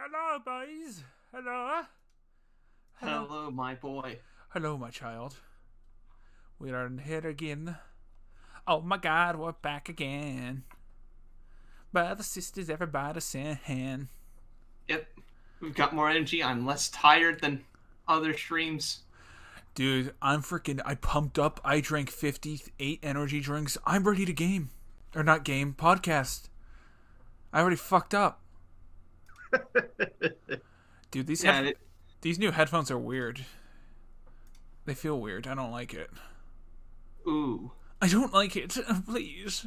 Hello, boys. Hello. Hello. Hello, my boy. Hello, my child. We are here again. Oh my God, we're back again. Brothers, sisters, everybody sing. Yep, we've got more energy. I'm less tired than other streams. Dude, I pumped up. I drank 58 energy drinks. I'm ready to game. Or not game, podcast. I already fucked up. Dude, these new headphones are weird. They feel weird. I don't like it. Ooh. I don't like it. Please.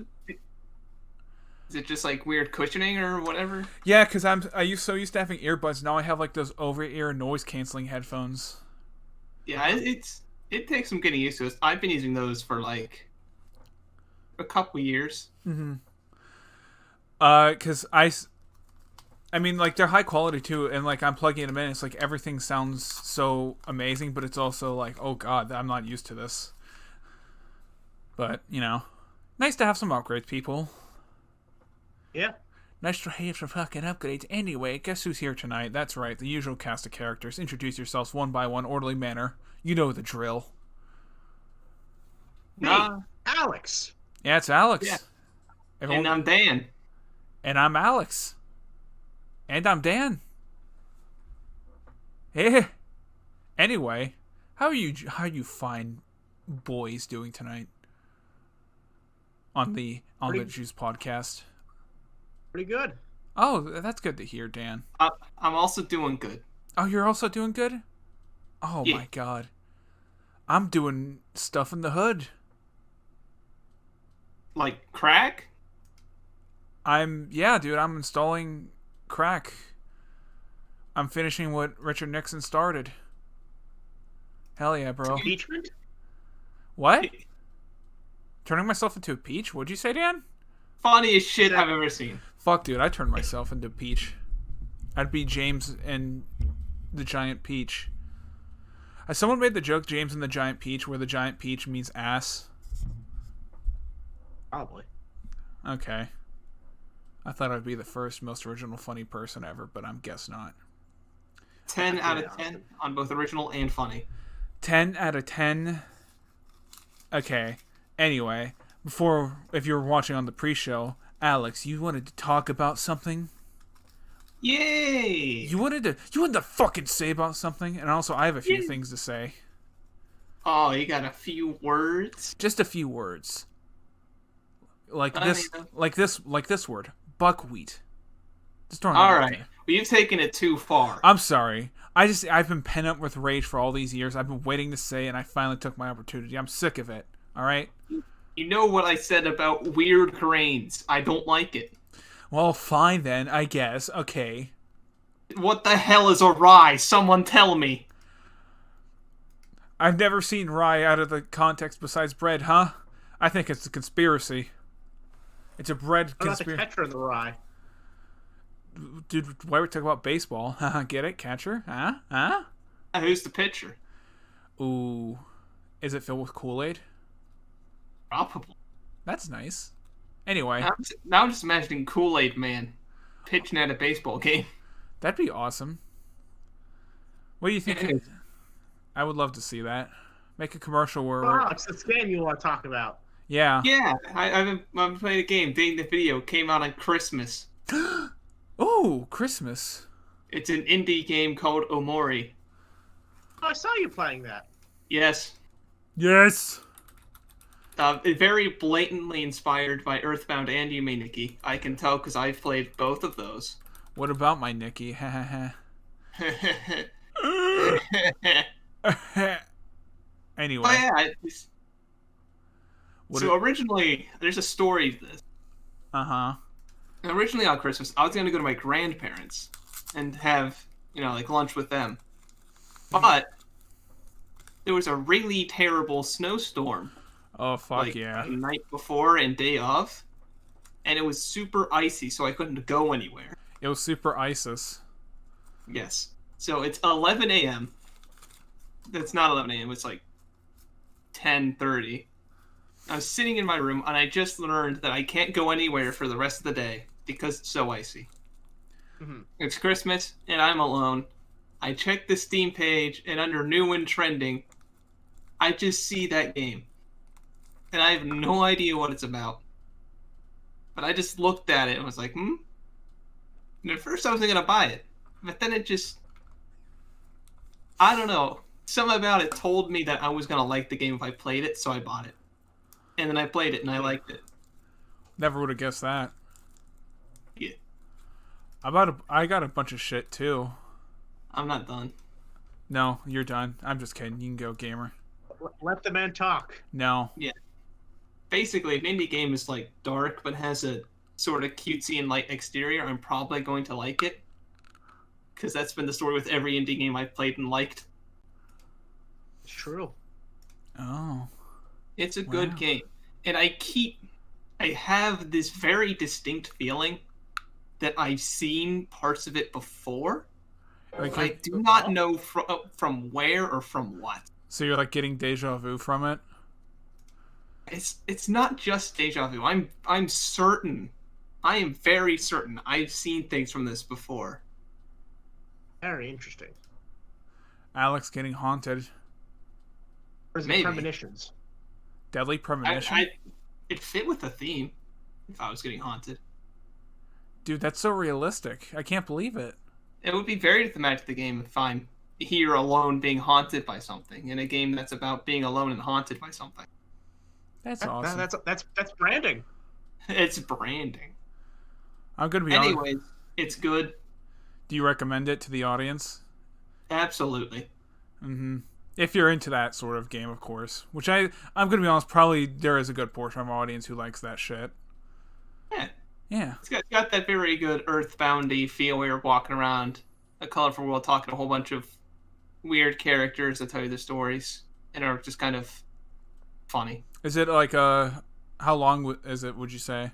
Is it just like weird cushioning or whatever? Yeah, because I used to having earbuds. Now I have like those over-ear noise-canceling headphones. Yeah, it takes some getting used to. I've been using those for like a couple years. Mm-hmm. Because I mean, like, they're high quality, too, and, like, I'm plugging them in, it's like, everything sounds so amazing, but it's also like, oh god, I'm not used to this. But, you know, nice to have some upgrades, people. Yeah. Nice to have some fucking upgrades. Anyway, guess who's here tonight? That's right, the usual cast of characters. Introduce yourselves one by one, orderly manner. You know the drill. Hey, Alex. Yeah, it's Alex. Yeah. Everyone... And I'm Dan. And I'm Alex. And I'm Dan. Hey. Anyway, how are you fine boys doing tonight? On the Juice podcast. Pretty good. Oh, that's good to hear, Dan. I'm also doing good. Oh, you're also doing good? Oh yeah. My god. I'm doing stuff in the hood. Like crack? Yeah, dude, I'm installing crack. I'm finishing what Richard Nixon started. Hell yeah, bro. Impeachment? What? Turning myself into a peach? What'd you say, Dan? Funniest shit I've ever seen. Fuck, dude, I turned myself into a peach. I'd be James and the giant peach. Someone made the joke James and the giant peach, where the giant peach means ass. Probably. Okay. I thought I'd be the first most original funny person ever, but I guess not. 10 out of 10 on both original and funny. 10 out of 10. Okay. Anyway, if you were watching on the pre-show, Alex, you wanted to talk about something? Yay! You wanted to fucking say about something? And also, I have a few things to say. Oh, you got a few words? Just a few words. Like this word. Buckwheat. Just throwing that out Alright. there. Well, you've taken it too far. I'm sorry. I've been pent up with rage for all these years. I've been waiting to say it, and I finally took my opportunity. I'm sick of it. Alright? You know what I said about weird grains. I don't like it. Well, fine then, I guess. Okay. What the hell is a rye? Someone tell me. I've never seen rye out of the context besides bread, huh? I think it's a conspiracy. It's a bread conspiracy. What about the catcher of the rye? Dude, why are we talking about baseball? Get it? Catcher? Huh? Who's the pitcher? Ooh. Is it filled with Kool-Aid? Probably. That's nice. Anyway. Now I'm just imagining Kool-Aid Man pitching at a baseball game. That'd be awesome. What do you think? I would love to see that. Make a commercial where... Oh, it's this game you want to talk about. Yeah. Yeah, I've been playing a game. Dating the Video came out on Christmas. Oh, Christmas. It's an indie game called Omori. Oh, I saw you playing that. Yes. Yes. Very blatantly inspired by Earthbound and Yume Nikki. I can tell because I've played both of those. What about my Nikki? Anyway. Oh, yeah. So originally, there's a story to this. Uh-huh. Originally on Christmas, I was going to go to my grandparents and have, like lunch with them. But there was a really terrible snowstorm. Oh, fuck yeah. The night before and day of. And it was super icy, so I couldn't go anywhere. It was super ISIS. Yes. So it's 11 a.m. It's not 11 a.m. It's like 10:30. I was sitting in my room, and I just learned that I can't go anywhere for the rest of the day because it's so icy. It's Christmas, and I'm alone. I check the Steam page, and under new and trending, I just see that game. And I have no idea what it's about. But I just looked at it and was like, And at first I wasn't going to buy it. But then it just... I don't know. Something about it told me that I was going to like the game if I played it, so I bought it. And then I played it, and I liked it. Never would have guessed that. Yeah. I got a bunch of shit, too. I'm not done. No, you're done. I'm just kidding. You can go, gamer. Let the man talk. No. Yeah. Basically, if an indie game is like dark but has a sort of cutesy and light exterior, I'm probably going to like it. Because that's been the story with every indie game I've played and liked. It's true. Oh. It's a good game. And I have this very distinct feeling that I've seen parts of it before. Like, I do not know from where or from what. So you're like getting deja vu from it? It's not just deja vu. I'm certain. I am very certain I've seen things from this before. Very interesting. Alex getting haunted. Or is it Maybe. premonitions? Deadly premonition? It fit with the theme if I was getting haunted. Dude, that's so realistic. I can't believe it. It would be very thematic to the game if I'm here alone being haunted by something in a game that's about being alone and haunted by something. That's awesome. That's branding. It's branding. I'm gonna be honest. Anyways, it's good. Do you recommend it to the audience? Absolutely. Mm-hmm. If you're into that sort of game, of course. Which I'm gonna be honest, probably there is a good portion of our audience who likes that shit. Yeah. Yeah. It's got that very good earthboundy feel where you're walking around a colorful world talking to a whole bunch of weird characters that tell you the stories and are just kind of funny. Is it like how long is it, would you say?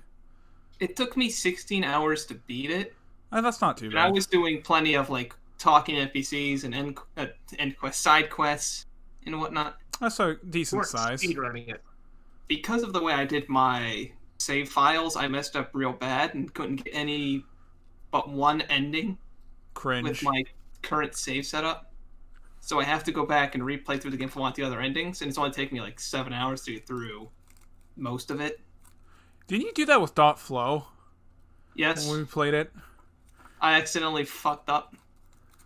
It took me 16 hours to beat it. That's not too And bad. I was doing plenty of like talking NPCs and end quest, side quests and whatnot. That's a decent size. Speedrunning it. Because of the way I did my save files, I messed up real bad and couldn't get any but one ending Cringe. with my current save setup. So I have to go back and replay through the game if I want the other endings, and it's only taking me like 7 hours to get through most of it. Didn't you do that with Dot Flow Yes, when we played it? I accidentally fucked up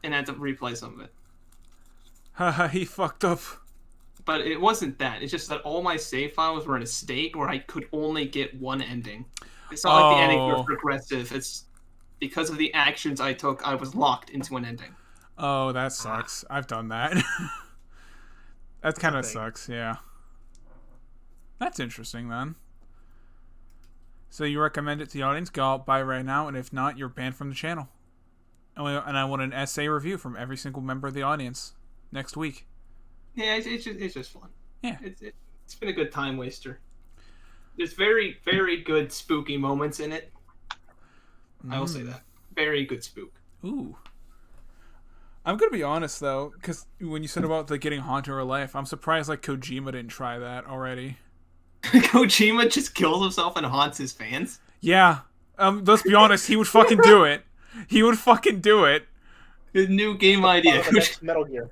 and had to replay some of it. Haha, he fucked up. But it wasn't that. It's just that all my save files were in a state where I could only get one ending. It's not like the endings were progressive. It's because of the actions I took, I was locked into an ending. Oh, that sucks. I've done that. That kind of sucks, yeah. That's interesting, then. So you recommend it to the audience? Go out, buy it right now, and if not, you're banned from the channel. And I want an essay review from every single member of the audience next week. Yeah, it's just fun. Yeah. It's been a good time waster. There's very, very good spooky moments in it. I will say that. Very good spook. Ooh. I'm gonna be honest though, because when you said about the getting haunted real life, I'm surprised like Kojima didn't try that already. Kojima just kills himself and haunts his fans? Yeah. Let's be honest, he would fucking do it. He would fucking do it. The new game idea. Metal Gear.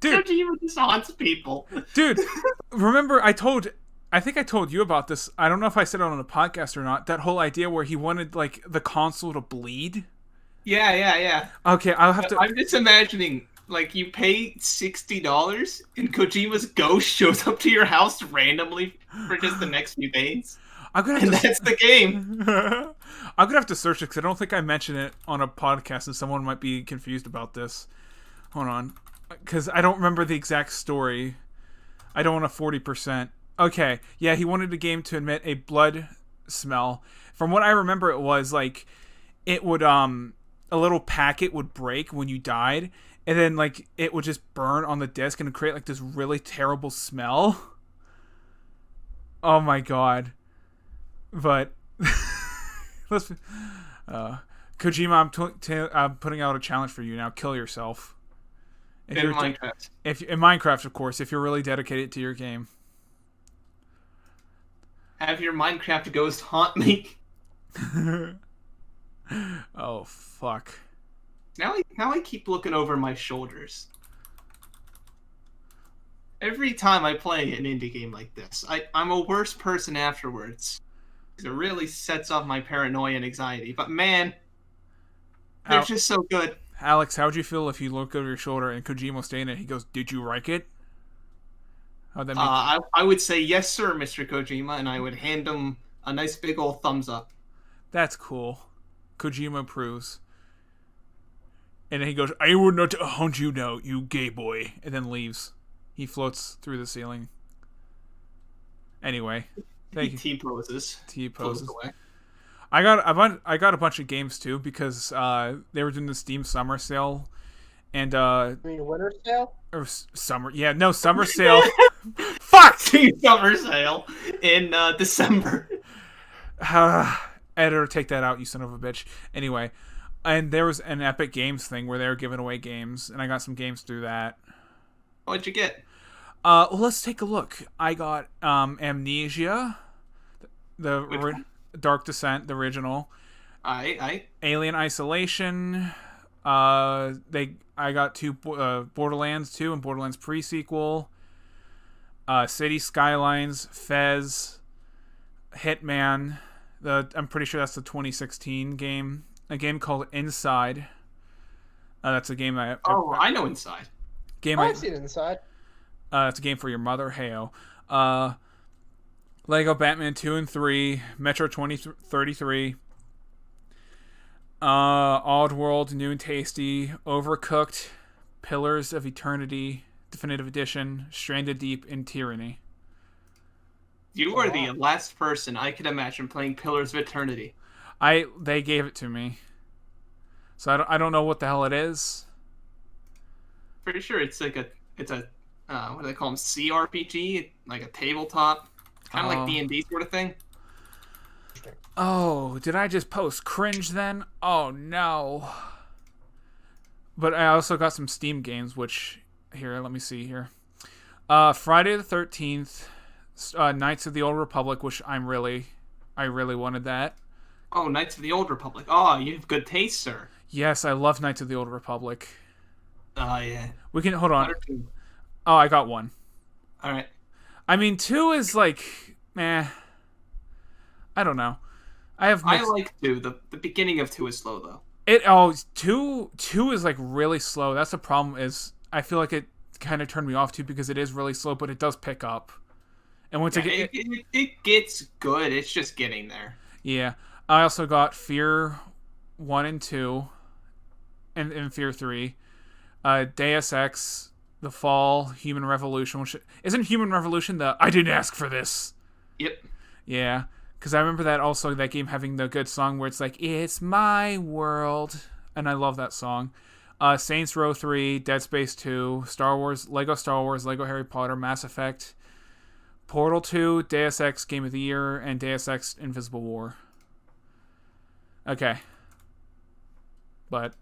Dude, Kojima just haunts people. Dude, remember I think I told you about this. I don't know if I said it on a podcast or not. That whole idea where he wanted like the console to bleed. Yeah. Okay, I'll have to. I'm just imagining, like, you pay $60 and Kojima's ghost shows up to your house randomly for just the next few days. That's the game. I'm gonna have to search it because I don't think I mentioned it on a podcast, and someone might be confused about this. Hold on, because I don't remember the exact story. I don't want a 40%. Okay, yeah, he wanted the game to emit a blood smell. From what I remember, it was like it would a little packet would break when you died, and then like it would just burn on the disc and create like this really terrible smell. Oh my god. But Kojima, I'm putting out a challenge for you now. Kill yourself. In Minecraft. In Minecraft, of course, if you're really dedicated to your game. Have your Minecraft ghost haunt me. Oh fuck. Now I keep looking over my shoulders. Every time I play an indie game like this, I'm a worse person afterwards. It really sets off my paranoia and anxiety. But man, they're just so good. Alex, how would you feel if you look over your shoulder and Kojima staying it? He goes, "Did you like it?" How'd that make I would say yes, sir, Mr. Kojima, and I would hand him a nice big old thumbs up. That's cool. Kojima approves. And then he goes, "I will not haunt you now, you gay boy," and then leaves. He floats through the ceiling. Anyway, thank you. T-poses. T-poses. Away. I got a bunch of games too because they were doing the Steam summer sale, and You mean winter sale? or summer, yeah, no summer sale. Fuck! Steam summer sale in December. Editor, take that out, you son of a bitch. Anyway, and there was an Epic Games thing where they were giving away games, and I got some games through that. What'd you get? Well, let's take a look. I got Amnesia, the Dark Descent, the original. Alien Isolation. I got two Borderlands 2 and Borderlands pre-sequel. City Skylines, Fez, Hitman. I'm pretty sure that's the 2016 game. A game called Inside. That's a game that I know Inside. I've seen Inside. It's a game for your mother. Heyo. Lego Batman 2 and 3, Metro 2033, Oddworld New and Tasty, Overcooked, Pillars of Eternity Definitive Edition, Stranded Deep, and Tyranny. You are the last person I could imagine playing Pillars of Eternity. They gave it to me, so I don't know what the hell it is. Pretty sure it's a what do they call them? CRPG, like a tabletop, kind of like D&D sort of thing. Oh, did I just post cringe then? Oh no. But I also got some Steam games, which here, let me see here. Friday the 13th, Knights of the Old Republic, which I really wanted that. Oh, Knights of the Old Republic. Oh, you have good taste, sir. Yes, I love Knights of the Old Republic. Yeah. We can hold on. Oh, I got one. All right. I mean, 2 is like, meh. I don't know. I like 2. The beginning of 2 is slow though. 2 is like really slow. That's the problem. Is I feel like it kind of turned me off too because it is really slow, but it does pick up. And once it gets good, it's just getting there. Yeah. I also got Fear 1 and 2, and Fear 3, Deus Ex, The Fall, Human Revolution. Which isn't Human Revolution the I didn't ask for this. Yep. Yeah, because I remember that game having the good song where it's like it's my world, and I love that song. Saints Row 3, Dead Space 2, Lego Star Wars, Lego Harry Potter, Mass Effect, Portal 2, Deus Ex Game of the Year, and Deus Ex Invisible War. Okay. But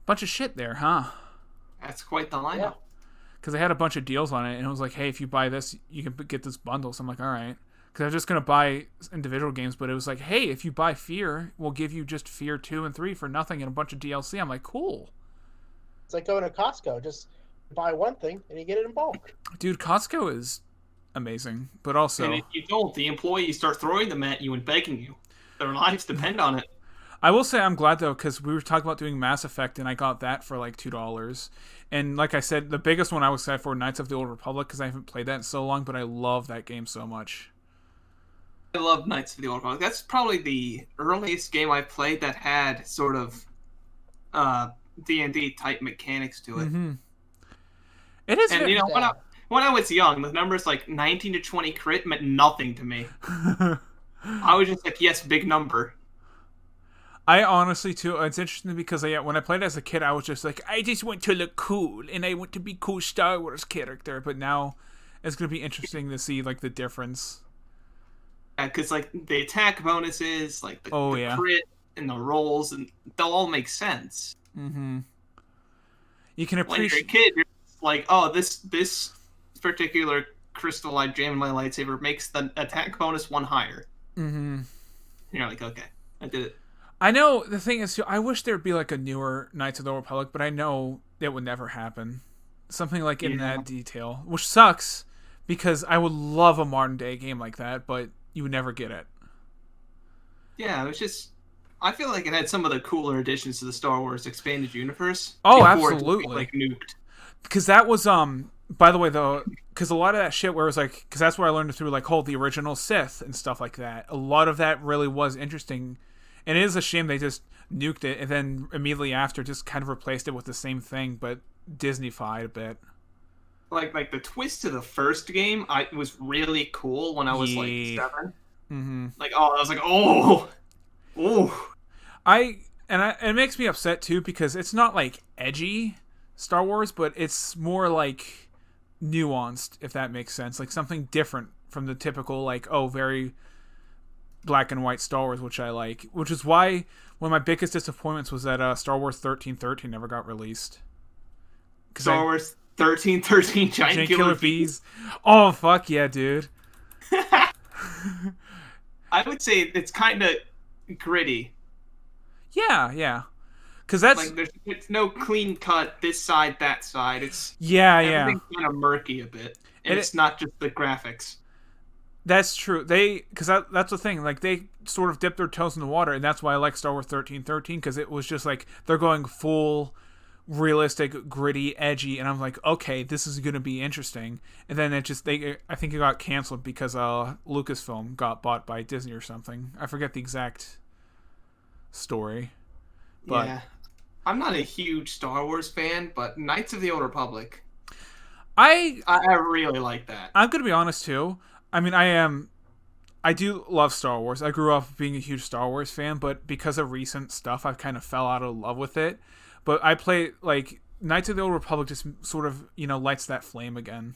bunch of shit there, huh? That's quite the lineup. Because they had a bunch of deals on it, and it was like, hey, if you buy this, you can get this bundle. So I'm like, all right. Because I was just going to buy individual games, but it was like, hey, if you buy Fear, we'll give you just Fear 2 and 3 for nothing and a bunch of DLC. I'm like, cool. It's like going to Costco. Just buy one thing, and you get it in bulk. Dude, Costco is amazing, but also... And if you don't, the employees start throwing them at you and begging you. Their lives depend on it. I will say I'm glad, though, because we were talking about doing Mass Effect, and I got that for like $2. And like I said, the biggest one I was excited for, Knights of the Old Republic, because I haven't played that in so long, but I love that game so much. I love Knights of the Old Republic. That's probably the earliest game I played that had sort of D&D type mechanics to it. Mm-hmm. It is. And, when I was young, the numbers like 19 to 20 crit meant nothing to me. I was just like, yes, big number. I honestly, too, it's interesting because when I played as a kid, I was just like, I just want to look cool, and I want to be cool Star Wars character. But now, it's going to be interesting to see, like, the difference. Yeah, because, like, the attack bonuses, like, the crit and the rolls, and they'll all make sense. Mm-hmm. You can appreciate... When you're a kid, you're just like, oh, this particular crystal I jam in my lightsaber makes the attack bonus 1 higher. Mm-hmm. And you're like, okay, I did it. I know the thing is, too, I wish there'd be like a newer Knights of the Old Republic, but I know it would never happen. Something like in Yeah. that detail, which sucks because I would love a modern day game like that, but you would never get it. Yeah, it was just. I feel like it had some of the cooler additions to the Star Wars expanded universe. Oh, before it just got, absolutely. like nuked. Because that was by the way, though, because a lot of that shit where it was like, because that's where I learned through like the original Sith and stuff like that. A lot of that really was interesting, and it is a shame they just nuked it and then immediately after just kind of replaced it with the same thing, but Disney-fied a bit. Like the twist to the first game, was really cool when I was like Yeah. 7. Mm-hmm. Like, oh, I was like, oh. It makes me upset too because it's not like edgy Star Wars, but it's more like nuanced, if that makes sense. Like something different from the typical like very black and white Star Wars, which I like. Which is why one of my biggest disappointments was that Star Wars 1313 never got released. Star Wars 1313 Giant Killer Bees. Oh fuck yeah, dude. I would say it's kind of gritty. Yeah. Because that's like it's no clean cut this side that side. It's everything's kind of murky a bit, and it's not just the graphics. That's true. Because that's the thing. Like they sort of dipped their toes in the water, and that's why I like Star Wars 1313 because it was just like they're going full realistic, gritty, edgy, and I'm like, okay, this is gonna be interesting. And then I think it got canceled because Lucasfilm got bought by Disney or something. I forget the exact story. But yeah, I'm not a huge Star Wars fan, but Knights of the Old Republic, I really like that. I'm gonna be honest too. I mean, I do love Star Wars. I grew up being a huge Star Wars fan, but because of recent stuff, I've kind of fell out of love with it. But I play, like, Knights of the Old Republic just sort of, lights that flame again.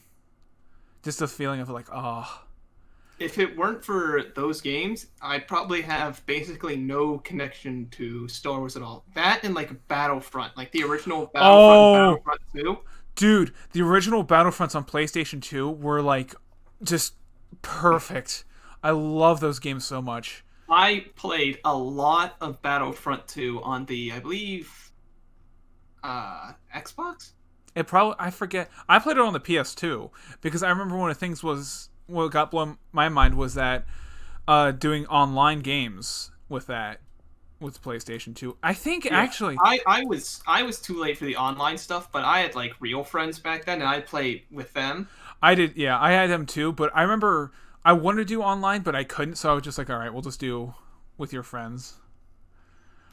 Just the feeling of, like, oh. If it weren't for those games, I'd probably have basically no connection to Star Wars at all. That and, like, Battlefront. Like, the original Battlefront 2. Dude, the original Battlefronts on PlayStation 2 were, like, just perfect. I love those games so much. I played a lot of Battlefront 2 on the, I believe... Xbox? I forget. I played it on the PS2 because I remember one of the things was what got blown my mind was that doing online games with PlayStation 2. I think actually I was too late for the online stuff, but I had like real friends back then and I played with them. I did, yeah, I had them too, but I remember I wanted to do online, but I couldn't, so I was just like, all right, we'll just do with your friends.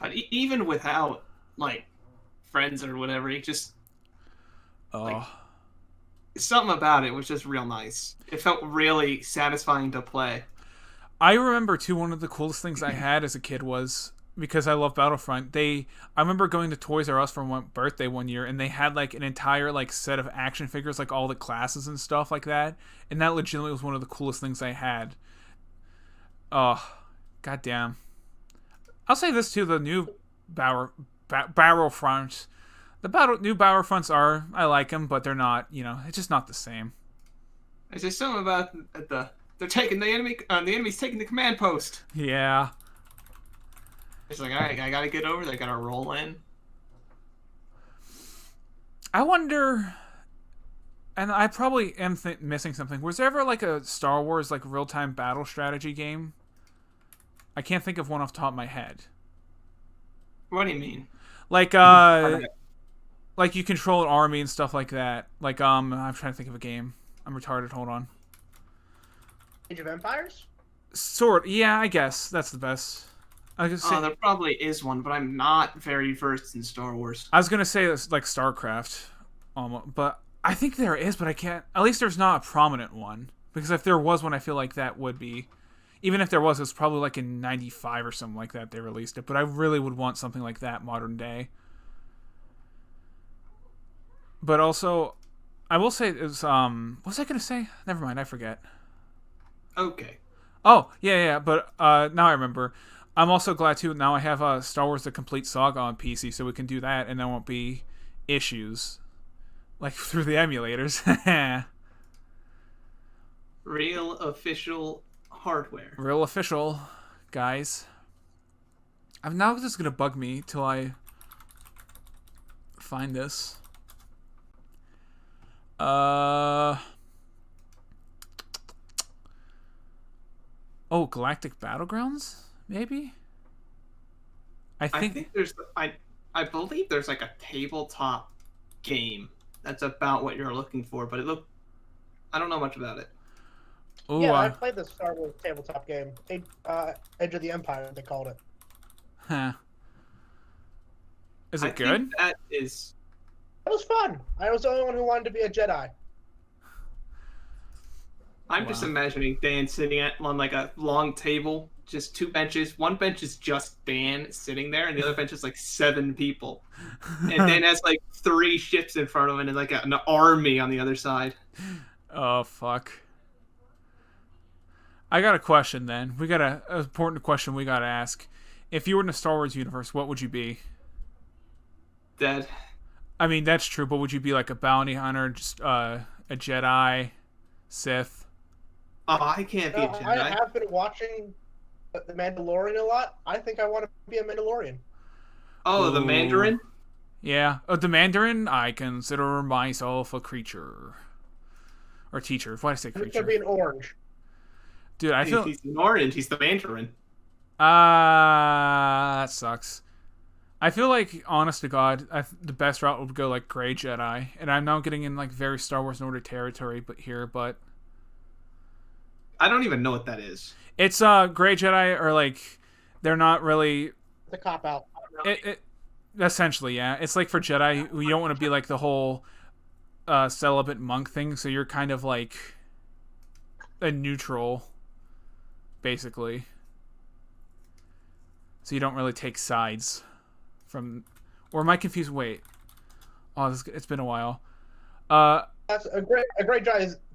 But even without like friends or whatever, it just something about it was just real nice. It felt really satisfying to play. I remember too, one of the coolest things I had as a kid was because I love Battlefront. I remember going to Toys R Us for my birthday one year, and they had like an entire like set of action figures, like all the classes and stuff like that, and that legitimately was one of the coolest things I had. Oh, goddamn! I'll say this too: the new Battlefronts. New Battlefronts I like them, but they're not, it's just not the same. There's just something about they're taking the enemy, the enemy's taking the command post. Yeah. It's like, all right, I gotta get over there, I gotta roll in. I wonder, and I probably am missing something. Was there ever like a Star Wars like real-time battle strategy game? I can't think of one off the top of my head. What do you mean? Like like you control an army and stuff like that. Like I'm trying to think of a game. I'm retarded. Hold on. Age of Empires? Yeah, I guess that's the best. There probably is one, but I'm not very versed in Star Wars. I was gonna say it's like StarCraft, but I think there is, but I can't. At least there's not a prominent one, because if there was one, I feel like that would be. Even if there was, it's probably like in '95 or something like that they released it. But I really would want something like that modern day. But also, I will say is what was I gonna say? Never mind, I forget. Okay. Oh yeah. But now I remember. I'm also glad too. Now I have Star Wars: The Complete Saga on PC, so we can do that, and there won't be issues like through the emulators. Real official hardware. Real official, guys. I'm now just gonna bug me till I find this. Oh, Galactic Battlegrounds, maybe. I think there's I believe there's like a tabletop game that's about what you're looking for, but I don't know much about it. Ooh, Yeah, I played the Star Wars tabletop game. Edge of the Empire, they called it. Huh. Is it I good? think that is. It was fun. I was the only one who wanted to be a Jedi. I'm just imagining Dan sitting on like a long table, just two benches. One bench is just Dan sitting there, and the other bench is like 7 people. And Dan has like 3 ships in front of him and like an army on the other side. Oh, fuck. I got a question then. We got an important question we got to ask. If you were in the Star Wars universe, what would you be? Dead. I mean, that's true, but would you be like a bounty hunter, just a Jedi, Sith? Oh, I can't be a Jedi. I have been watching The Mandalorian a lot. I think I want to be a Mandalorian. Oh, the Mandarin? Yeah. The Mandarin, I consider myself a creature. Or teacher. Why did I say creature? He's going to be an orange. Dude, I feel... He's an orange. He's the Mandarin. That sucks. I feel like, honest to God, the best route would go like Grey Jedi. And I'm now getting in like very Star Wars Order territory but... I don't even know what that is. It's Grey Jedi are like they're not really The cop out. it essentially, yeah. It's like for Jedi who you don't want to be like the whole celibate monk thing, so you're kind of like a neutral basically. So you don't really take sides from, or am I confused? Wait. Oh, it's been a while. That's a great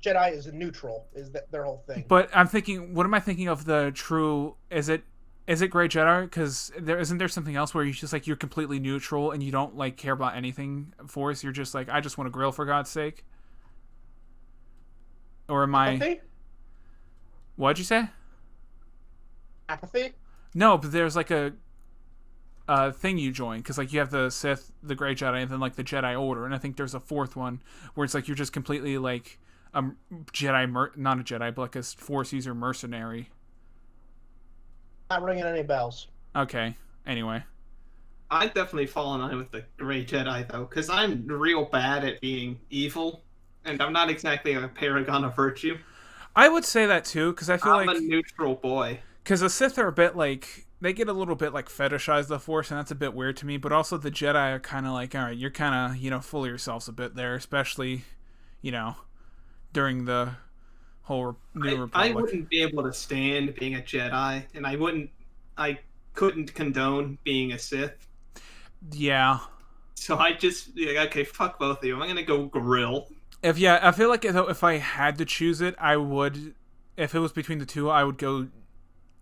Jedi is neutral. Is that their whole thing? But I'm thinking, what am I thinking of the true? Is it Grey Jedi? Because isn't there something else where you just like you're completely neutral and you don't like care about anything Force? You're just like, I just want to grill for God's sake. Or am I? Apathy? What'd you say? Apathy? No, but there's like a thing you join, because like you have the Sith, the Grey Jedi, and then like the Jedi Order, and I think there's a 4th one where it's like you're just completely like a Jedi, not a Jedi, but like a Force user mercenary. Not ringing any bells. Okay. Anyway, I definitely fall in line with the Grey Jedi though, because I'm real bad at being evil, and I'm not exactly a paragon of virtue. I would say that too, because I feel I'm like a neutral boy. Because the Sith are a bit like, they get a little bit like fetishize the Force, and that's a bit weird to me. But also the Jedi are kind of like, all right, you're kind of, full of yourselves a bit there, especially, during the whole New Republic. I wouldn't be able to stand being a Jedi, and I couldn't condone being a Sith. Yeah. So I just, okay, fuck both of you. I'm gonna go grill. I feel like if I had to choose it, I would, if it was between the two, I would go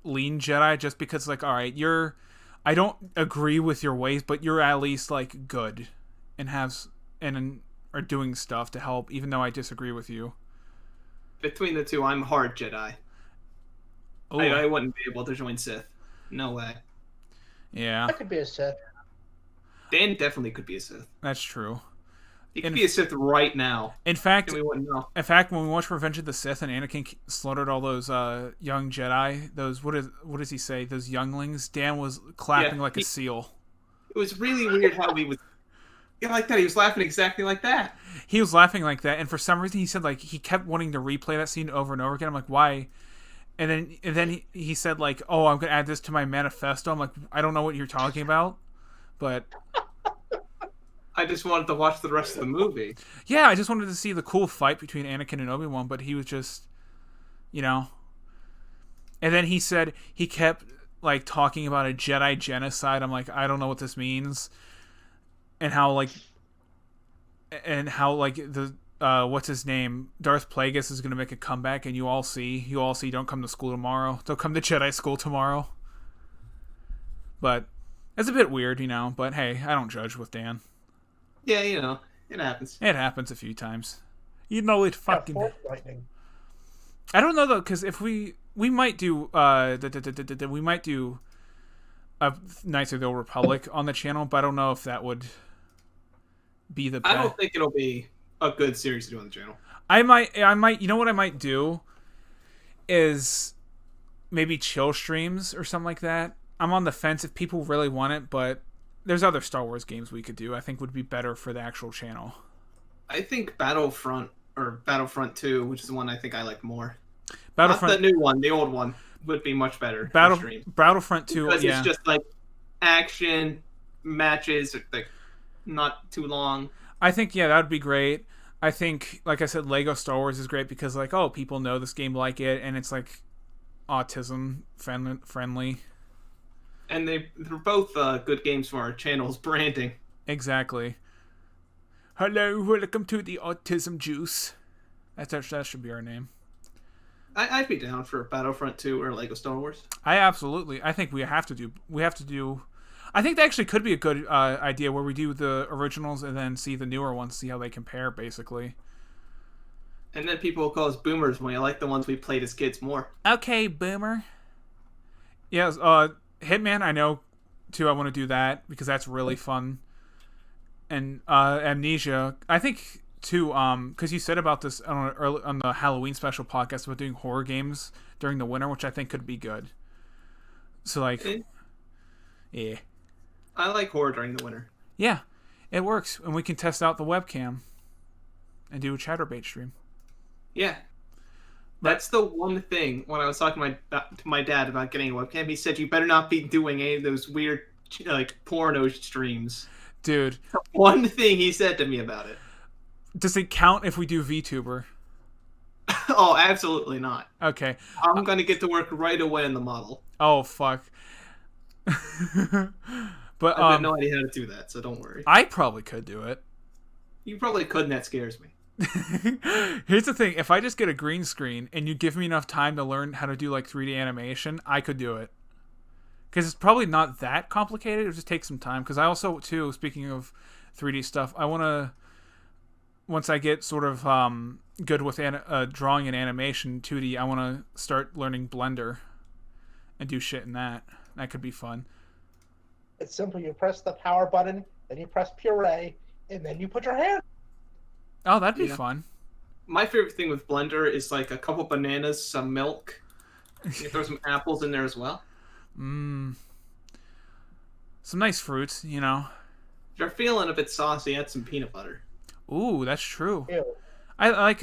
lean Jedi, just because like, all right, I don't agree with your ways, but you're at least like good and are doing stuff to help, even though I disagree with you. Between the two, I'm hard Jedi. I wouldn't be able to join Sith. No way. Yeah. I could be a Sith. Dan definitely could be a Sith. That's true. He could be a Sith right now. In fact, and we wouldn't know. In fact, when we watched Revenge of the Sith and Anakin slaughtered all those young Jedi, those what does he say? Those younglings. Dan was clapping like a seal. It was really weird how he was. Yeah, like that. He was laughing exactly like that. He was laughing like that, and for some reason he said like he kept wanting to replay that scene over and over again. I'm like, why? And then he said like, oh, I'm gonna add this to my manifesto. I'm like, I don't know what you're talking about, but. I just wanted to watch the rest of the movie. Yeah, I just wanted to see the cool fight between Anakin and Obi-Wan, but he was just, And then he said he kept like talking about a Jedi genocide. I'm like, I don't know what this means, and how the what's his name, Darth Plagueis is gonna make a comeback, and you all see, don't come to school tomorrow. Don't come to Jedi school tomorrow. But it's a bit weird, But hey, I don't judge with Dan. Yeah, it happens. It happens a few times. It fucking. Force lightning. I don't know though, because if we might do Knights of the Old Republic on the channel, but I don't know if that would be the best. I don't think it'll be a good series to do on the channel. I might. You know what I might do is maybe chill streams or something like that. I'm on the fence if people really want it, but there's other Star Wars games we could do. I think would be better for the actual channel. I think Battlefront or Battlefront 2, which is the one I think I like more. Battlefront, not the new one, the old one would be much better. Battlefront 2, because yeah. it's just like action matches, like not too long. I think that would be great. I think, like I said, Lego Star Wars is great because like, oh, people know this game, like it, and it's like autism friendly. And they're both good games for our channel's branding. Exactly. Hello, welcome to the Autism Juice. That should be our name. I'd be down for Battlefront 2 or Lego Star Wars. I think we have to do. I think that actually could be a good idea where we do the originals and then see the newer ones, see how they compare, basically. And then people will call us boomers when we like the ones we played as kids more. Okay, boomer. Yes, Hitman, I know, too. I want to do that because that's really fun. And Amnesia, I think too, because you said about this on the Halloween special podcast about doing horror games during the winter, which I think could be good. So like, yeah, I like horror during the winter. Yeah, it works, and we can test out the webcam and do a Chatterbait stream. Yeah, that's the one thing. When I was talking to my dad about getting a webcam, he said you better not be doing any of those weird like porno streams. Dude, one thing he said to me about it. Does it count if we do VTuber? Oh, absolutely not. Okay. I'm going to get to work right away in the model. Oh, fuck. But I have no idea how to do that, so don't worry. I probably could do it. You probably could, and that scares me. Here's the thing. If I just get a green screen and you give me enough time to learn how to do like 3D animation, I could do it. Because it's probably not that complicated. It'll just take some time. Because I also, too, speaking of 3D stuff, I want to, once I get sort of good with drawing and animation, 2D, I want to start learning Blender and do shit in that. That could be fun. It's simple. You press the power button, then you press puree, and then you put your hand. Oh, that'd be fun. My favorite thing with Blender is like a couple bananas, some milk. You throw some apples in there as well. Some nice fruits, you know. If you're feeling a bit saucy, add some peanut butter. Ooh, that's true. Ew. I like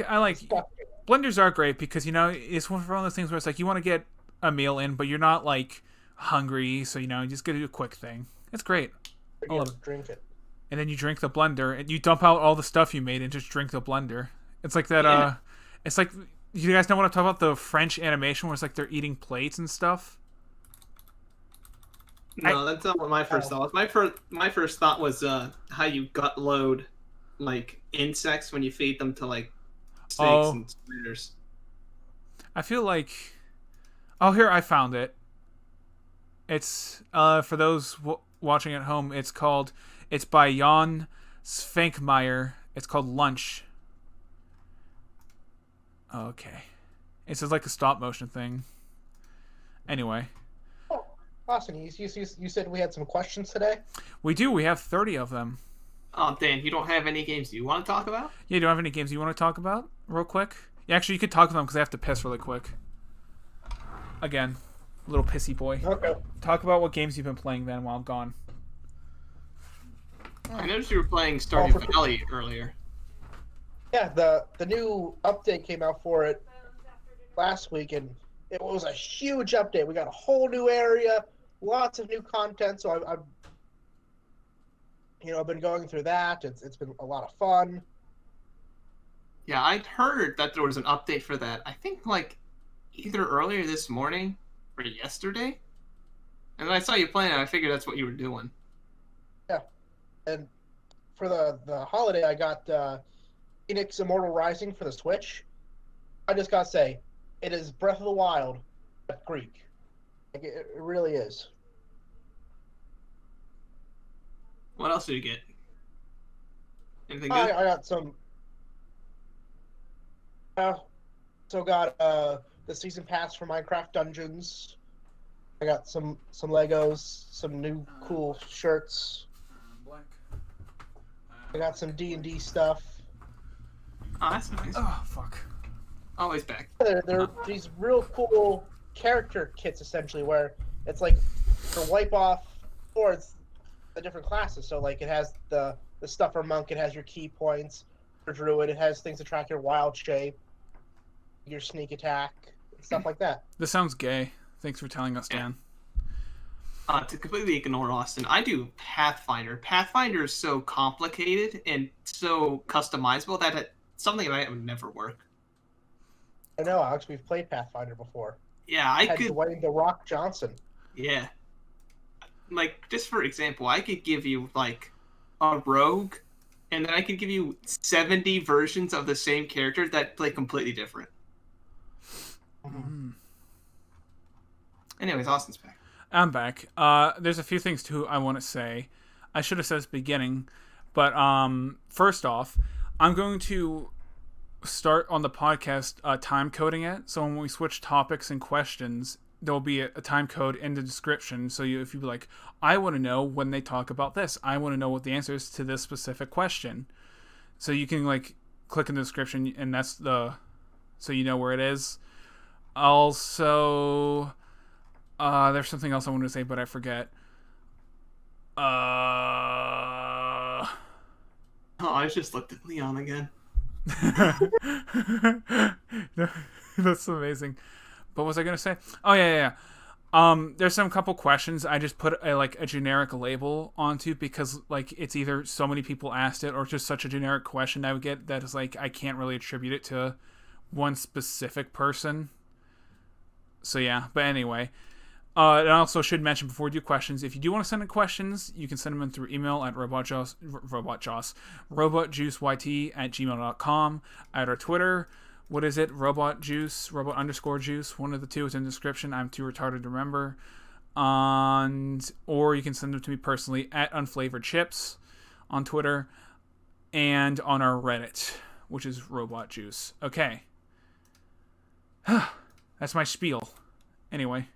Blenders are great because, you know, it's one of those things where it's like you want to get a meal in, but you're not like hungry, so you know, you just gotta do a quick thing. It's great. Drink it. And then you drink the blender and you dump out all the stuff you made and just drink the blender. It's like that it's like, you guys know what I'm talking about, the French animation where it's like they're eating plates and stuff? No, that's not what my first thought was. My first thought was how you gut load like insects when you feed them to like snakes and spiders. I feel like here, I found it. It's for those watching at home, it's by Jan Svankmajer. It's called Lunch. Okay. It's just like a stop motion thing. Anyway. Austin, you said we had some questions today? We do. We have 30 of them. Oh, Dan, you don't have any games you want to talk about? Yeah, you don't have any games you want to talk about real quick? Yeah, actually, you could talk about them because I have to piss really quick. Again, little pissy boy. Okay. Talk about what games you've been playing then while I'm gone. I noticed you were playing Stardew Valley earlier. Yeah, the new update came out for it last week, and it was a huge update. We got a whole new area, lots of new content. So I've been going through that. It's been a lot of fun. Yeah, I'd heard that there was an update for that. I think like either earlier this morning or yesterday. And then I saw you playing it. I figured that's what you were doing. Yeah, and for the holiday, I got Phoenix Immortal Rising for the Switch. I just gotta say, it is Breath of the Wild, but Greek. Like, it really is. What else did you get? Anything good? I got some. So got the season pass for Minecraft Dungeons. I got some Legos, some new cool shirts. Black. I got some D&D stuff. Oh, that's nice. Oh, fuck. Oh, he's back. They're these real cool character kits, essentially, where it's like for wipe off towards the different classes. So, like, it has the stuff for monk, it has your key points. For druid, it has things to track your wild shape, your sneak attack, stuff like that. This sounds gay. Thanks for telling us, Dan. To completely ignore Austin, I do Pathfinder. Pathfinder is so complicated and so customizable that it's something that would never work. I know, Alex, we've played Pathfinder before. Yeah, I Had could. Dwayne The Rock Johnson. Yeah. Like, just for example, I could give you, like, a rogue, and then I could give you 70 versions of the same character that play completely different. Mm. Anyways, Austin's back. I'm back. There's a few things, too, I want to say. I should have said this at the beginning, but first off, I'm going to start on the podcast time coding it. So when we switch topics and questions, there'll be a time code in the description. So if you be like, I want to know when they talk about this, I want to know what the answer is to this specific question. So you can like click in the description, and that's so you know where it is. Also, there's something else I wanted to say, but I forget. Oh, I just looked at Leon again. That's amazing. What was I gonna say? Oh yeah. There's some couple questions I just put a generic label onto because like it's either so many people asked it or just such a generic question I would get that is like I can't really attribute it to one specific person. So yeah, but anyway. And I also should mention before we do questions, if you do want to send in questions, you can send them in through email at robotjuice@gmail.com, at our Twitter. What is it? Robot_juice, one of the two is in the description. I'm too retarded to remember. Or you can send them to me personally at Unflavored Chips on Twitter and on our Reddit, which is Robot Juice. Okay. That's my spiel. Anyway,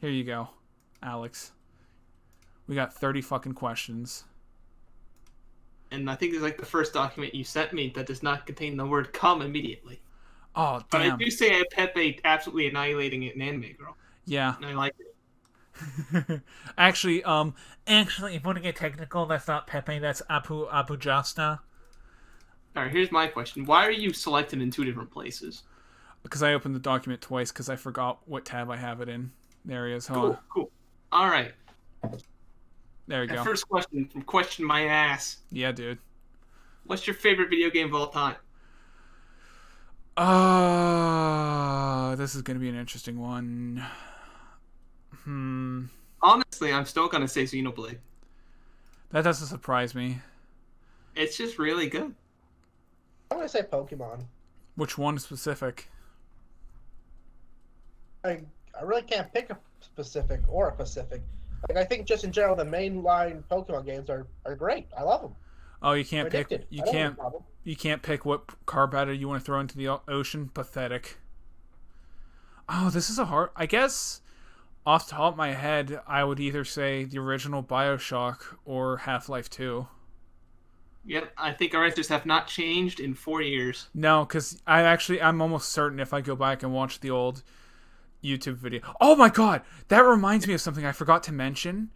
here you go, Alex. We got 30 fucking questions. And I think it's like the first document you sent me that does not contain the word "come" immediately. Oh, But damn. I do say Pepe absolutely annihilating it in Anime Girl. Yeah. And I like it. Actually, if you want to get technical, that's not Pepe, that's Apu Jasta. Alright, here's my question. Why are you selected in two different places? Because I opened the document twice because I forgot what tab I have it in. There he is. Hold on. Cool. Alright. There we go. First question from Question My Ass. Yeah, dude. What's your favorite video game of all time? This is going to be an interesting one. Honestly, I'm still going to say Xenoblade. That doesn't surprise me. It's just really good. I'm going to say Pokemon. Which one specific? I really can't pick a specific or a Pacific. Like, I think just in general, the mainline Pokemon games are great. I love them. Oh, you can't Addicted. pick. You I don't have a can't. problem. You can't pick what car battery you want to throw into the ocean. Pathetic. Oh, this is a hard. I guess off the top of my head, I would either say the original BioShock or Half-Life 2. Yep, I think our answers have not changed in 4 years. No, because I'm almost certain if I go back and watch the old YouTube video. Oh my god, that reminds me of something I forgot to mention.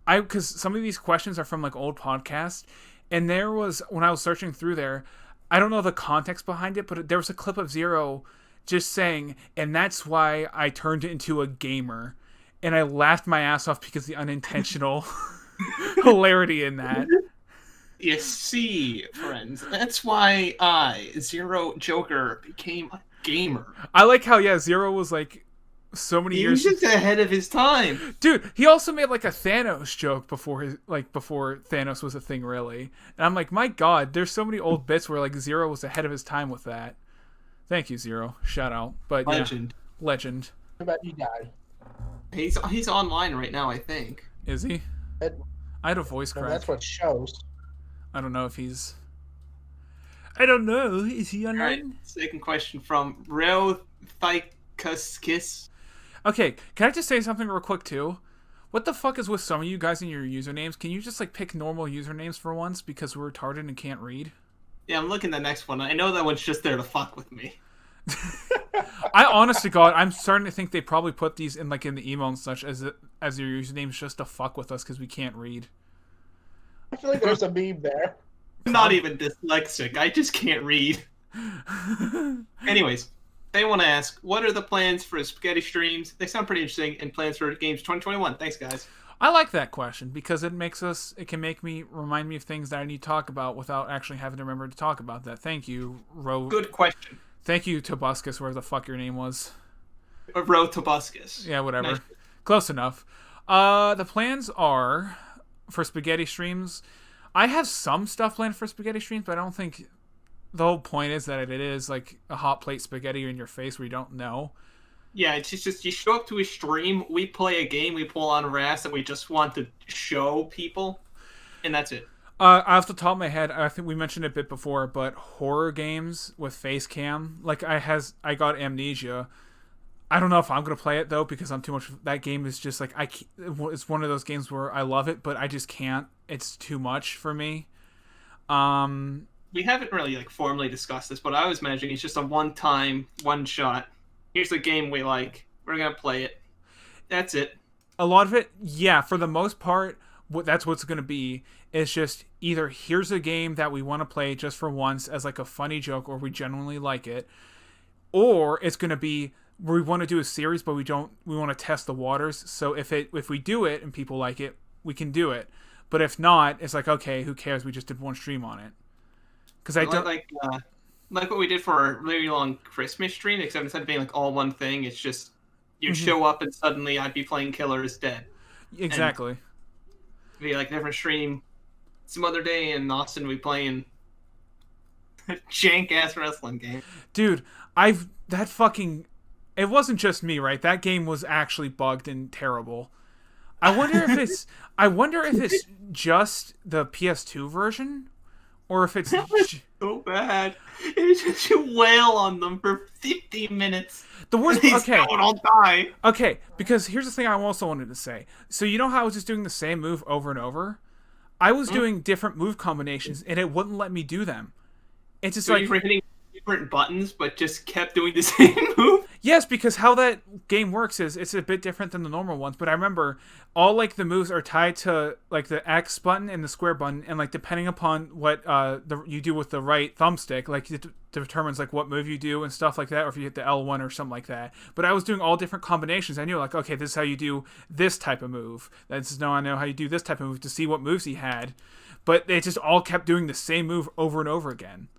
Because some of these questions are from like old podcasts, and there was, when I was searching through there, I don't know the context behind it, but there was a clip of Zero just saying, and that's why I turned into a gamer. And I laughed my ass off because the unintentional hilarity in that. You see, friends, that's why I, Zero Joker, became a gamer. I like how, Zero was like so many He was years. just ahead of his time. Dude, he also made like a Thanos joke before Thanos was a thing, really. And I'm like, my god, there's so many old bits where like Zero was ahead of his time with that. Thank you, Zero. Shout out. But Legend. Yeah, legend. Too bad he died. He's online right now, I think. Is he? I had a voice And crack. that's what shows. I don't know if he's. I don't know. Is he online? Alright, second question from Real Thikaskis. Okay, can I just say something real quick too? What the fuck is with some of you guys in your usernames? Can you just like pick normal usernames for once because we're retarded and can't read? Yeah, I'm looking at the next one. I know that one's just there to fuck with me. I honest to God, I'm starting to think they probably put these in like in the email and such as your usernames just to fuck with us because we can't read. I feel like there's a meme there. I'm not even dyslexic. I just can't read. Anyways, they want to ask, what are the plans for spaghetti streams? They sound pretty interesting, and plans for games 2021. Thanks, guys. I like that question because it can remind me of things that I need to talk about without actually having to remember to talk about that. Thank you, Good question. Thank you, Tobuscus, wherever the fuck your name was. Ro Tobuscus. Yeah, whatever. Nice. Close enough. The plans are for spaghetti streams. I have some stuff planned for spaghetti streams, but I don't think the whole point is that it is like a hot plate spaghetti in your face where you don't know. Yeah, it's just you show up to a stream, we play a game, we pull on Ras that we just want to show people, and that's it. Off the top of my head, I think we mentioned it a bit before, but horror games with face cam, like I got Amnesia. I don't know if I'm gonna play it though because I'm too much. That game is just like it's one of those games where I love it, but I just can't. It's too much for me. We haven't really like formally discussed this, but I was imagining it's just a one-time, one-shot. Here's a game we like. We're gonna play it. That's it. A lot of it, yeah, for the most part, that's what's going to be. It's just either here's a game that we want to play just for once as like a funny joke or we genuinely like it, or it's going to be we want to do a series but we want to test the waters. So if we do it and people like it, we can do it. But if not, it's like, okay, who cares? We just did one stream on it. Because I don't like what we did for our really long Christmas stream, except instead of being like all one thing, it's just you'd show up and suddenly I'd be playing Killer is Dead. Exactly. And be like different stream some other day in Austin we playing a jank ass wrestling game. Dude, it wasn't just me, right? That game was actually bugged and terrible. I wonder if it's just the PS2 version or if it's so bad. It's just you wail on them for 50 minutes. The worst. Okay, I'll die. Okay, because here's the thing I also wanted to say. So you know how I was just doing the same move over and over? I was doing different move combinations, and it wouldn't let me do them. It's just so like you were hitting different buttons, but just kept doing the same move. Yes, because how that game works is it's a bit different than the normal ones. But I remember all like the moves are tied to like the X button and the square button, and like depending upon what you do with the right thumbstick, like it determines like what move you do and stuff like that, or if you hit the L1 or something like that. But I was doing all different combinations. I knew like, okay, this is how you do this type of move. I know how you do this type of move to see what moves he had. But it just all kept doing the same move over and over again.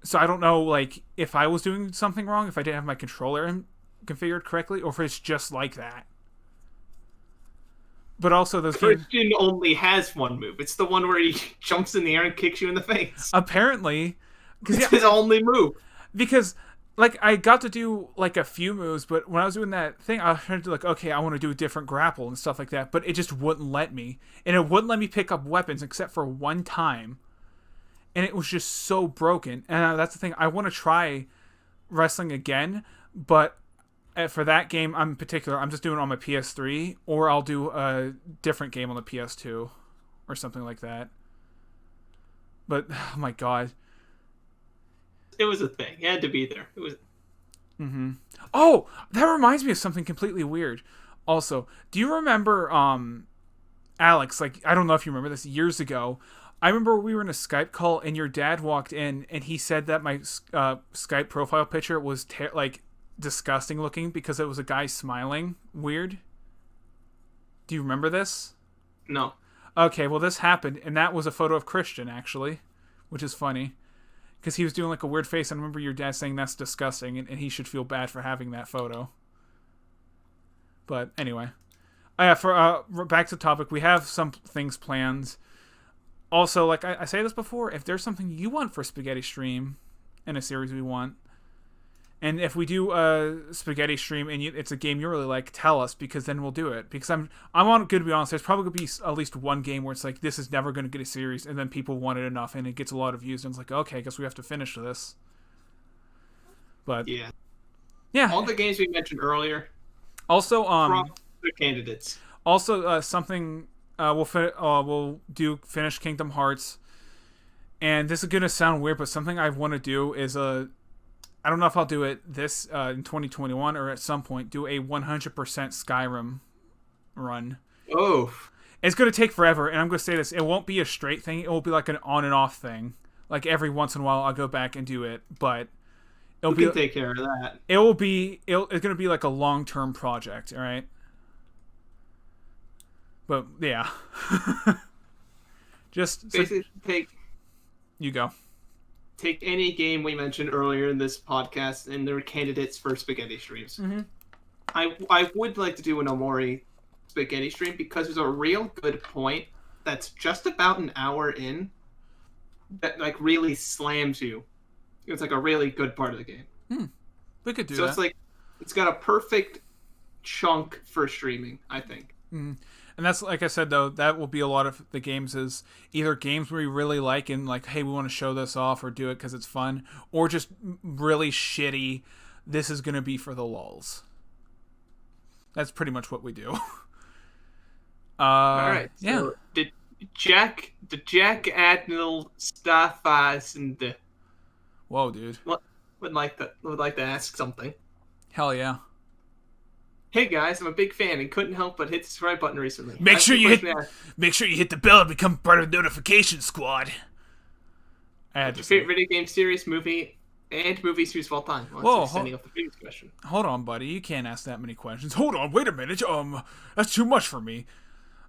So I don't know, like, if I was doing something wrong, if I didn't have my controller configured correctly, or if it's just like that. But also those games... Christian only has one move. It's the one where he jumps in the air and kicks you in the face. Apparently. It's his only move. Because, like, I got to do, like, a few moves, but when I was doing that thing, I was trying to do, like, okay, I want to do a different grapple and stuff like that, but it just wouldn't let me. And it wouldn't let me pick up weapons except for one time. And it was just so broken. And that's the thing. I want to try wrestling again. But for that game in particular, I'm just doing it on my PS3. Or I'll do a different game on the PS2. Or something like that. But, oh my god. It was a thing. It had to be there. It was... Mm-hmm. Oh! That reminds me of something completely weird. Also, do you remember, Alex, like, I don't know if you remember this, years ago... I remember we were in a Skype call and your dad walked in and he said that my Skype profile picture was like disgusting looking because it was a guy smiling weird. Do you remember this? No. Okay, well this happened and that was a photo of Christian actually, which is funny because he was doing like a weird face. I remember your dad saying that's disgusting and he should feel bad for having that photo. But anyway, for back to the topic, we have some things planned. Also, like I say this before, if there's something you want for Spaghetti Stream in a series we want, and if we do a Spaghetti Stream and it's a game you really like, tell us because then we'll do it. Because I'm on good to be honest. There's probably gonna be at least one game where it's like this is never gonna get a series, and then people want it enough and it gets a lot of views, and it's like okay, I guess we have to finish this. But yeah, yeah, all the games we mentioned earlier, Also, the candidates. Also, something we'll do finish Kingdom Hearts, and this is gonna sound weird, but something I want to do is I don't know if I'll do it this in 2021 or at some point do a 100% Skyrim run. Oh, it's gonna take forever, and I'm gonna say this: it won't be a straight thing. It will be like an on and off thing. Like every once in a while, I'll go back and do it, but we can take care of that. It's gonna be like a long-term project. All right. But yeah, just basically you go. Take any game we mentioned earlier in this podcast, and they're candidates for spaghetti streams. Mm-hmm. I would like to do an Omori spaghetti stream because there's a real good point that's just about an hour in that like really slams you. It's like a really good part of the game. We could do that. So it's like it's got a perfect chunk for streaming, I think. Mm-hmm. And that's, like I said, though, that will be a lot of the games is either games we really like and like, hey, we want to show this off or do it because it's fun, or just really shitty, this is going to be for the lulz. That's pretty much what we do. All right. So yeah. Did Jack Admiral Starfires and the... Whoa, dude. Would like to ask something. Hell yeah. Hey guys, I'm a big fan and couldn't help but hit the subscribe button recently. Make sure you hit the bell and become part of the notification squad. Your favorite video game series, movie series of all time. Whoa, sending off the previous question. Hold on, buddy. You can't ask that many questions. Hold on, wait a minute. That's too much for me.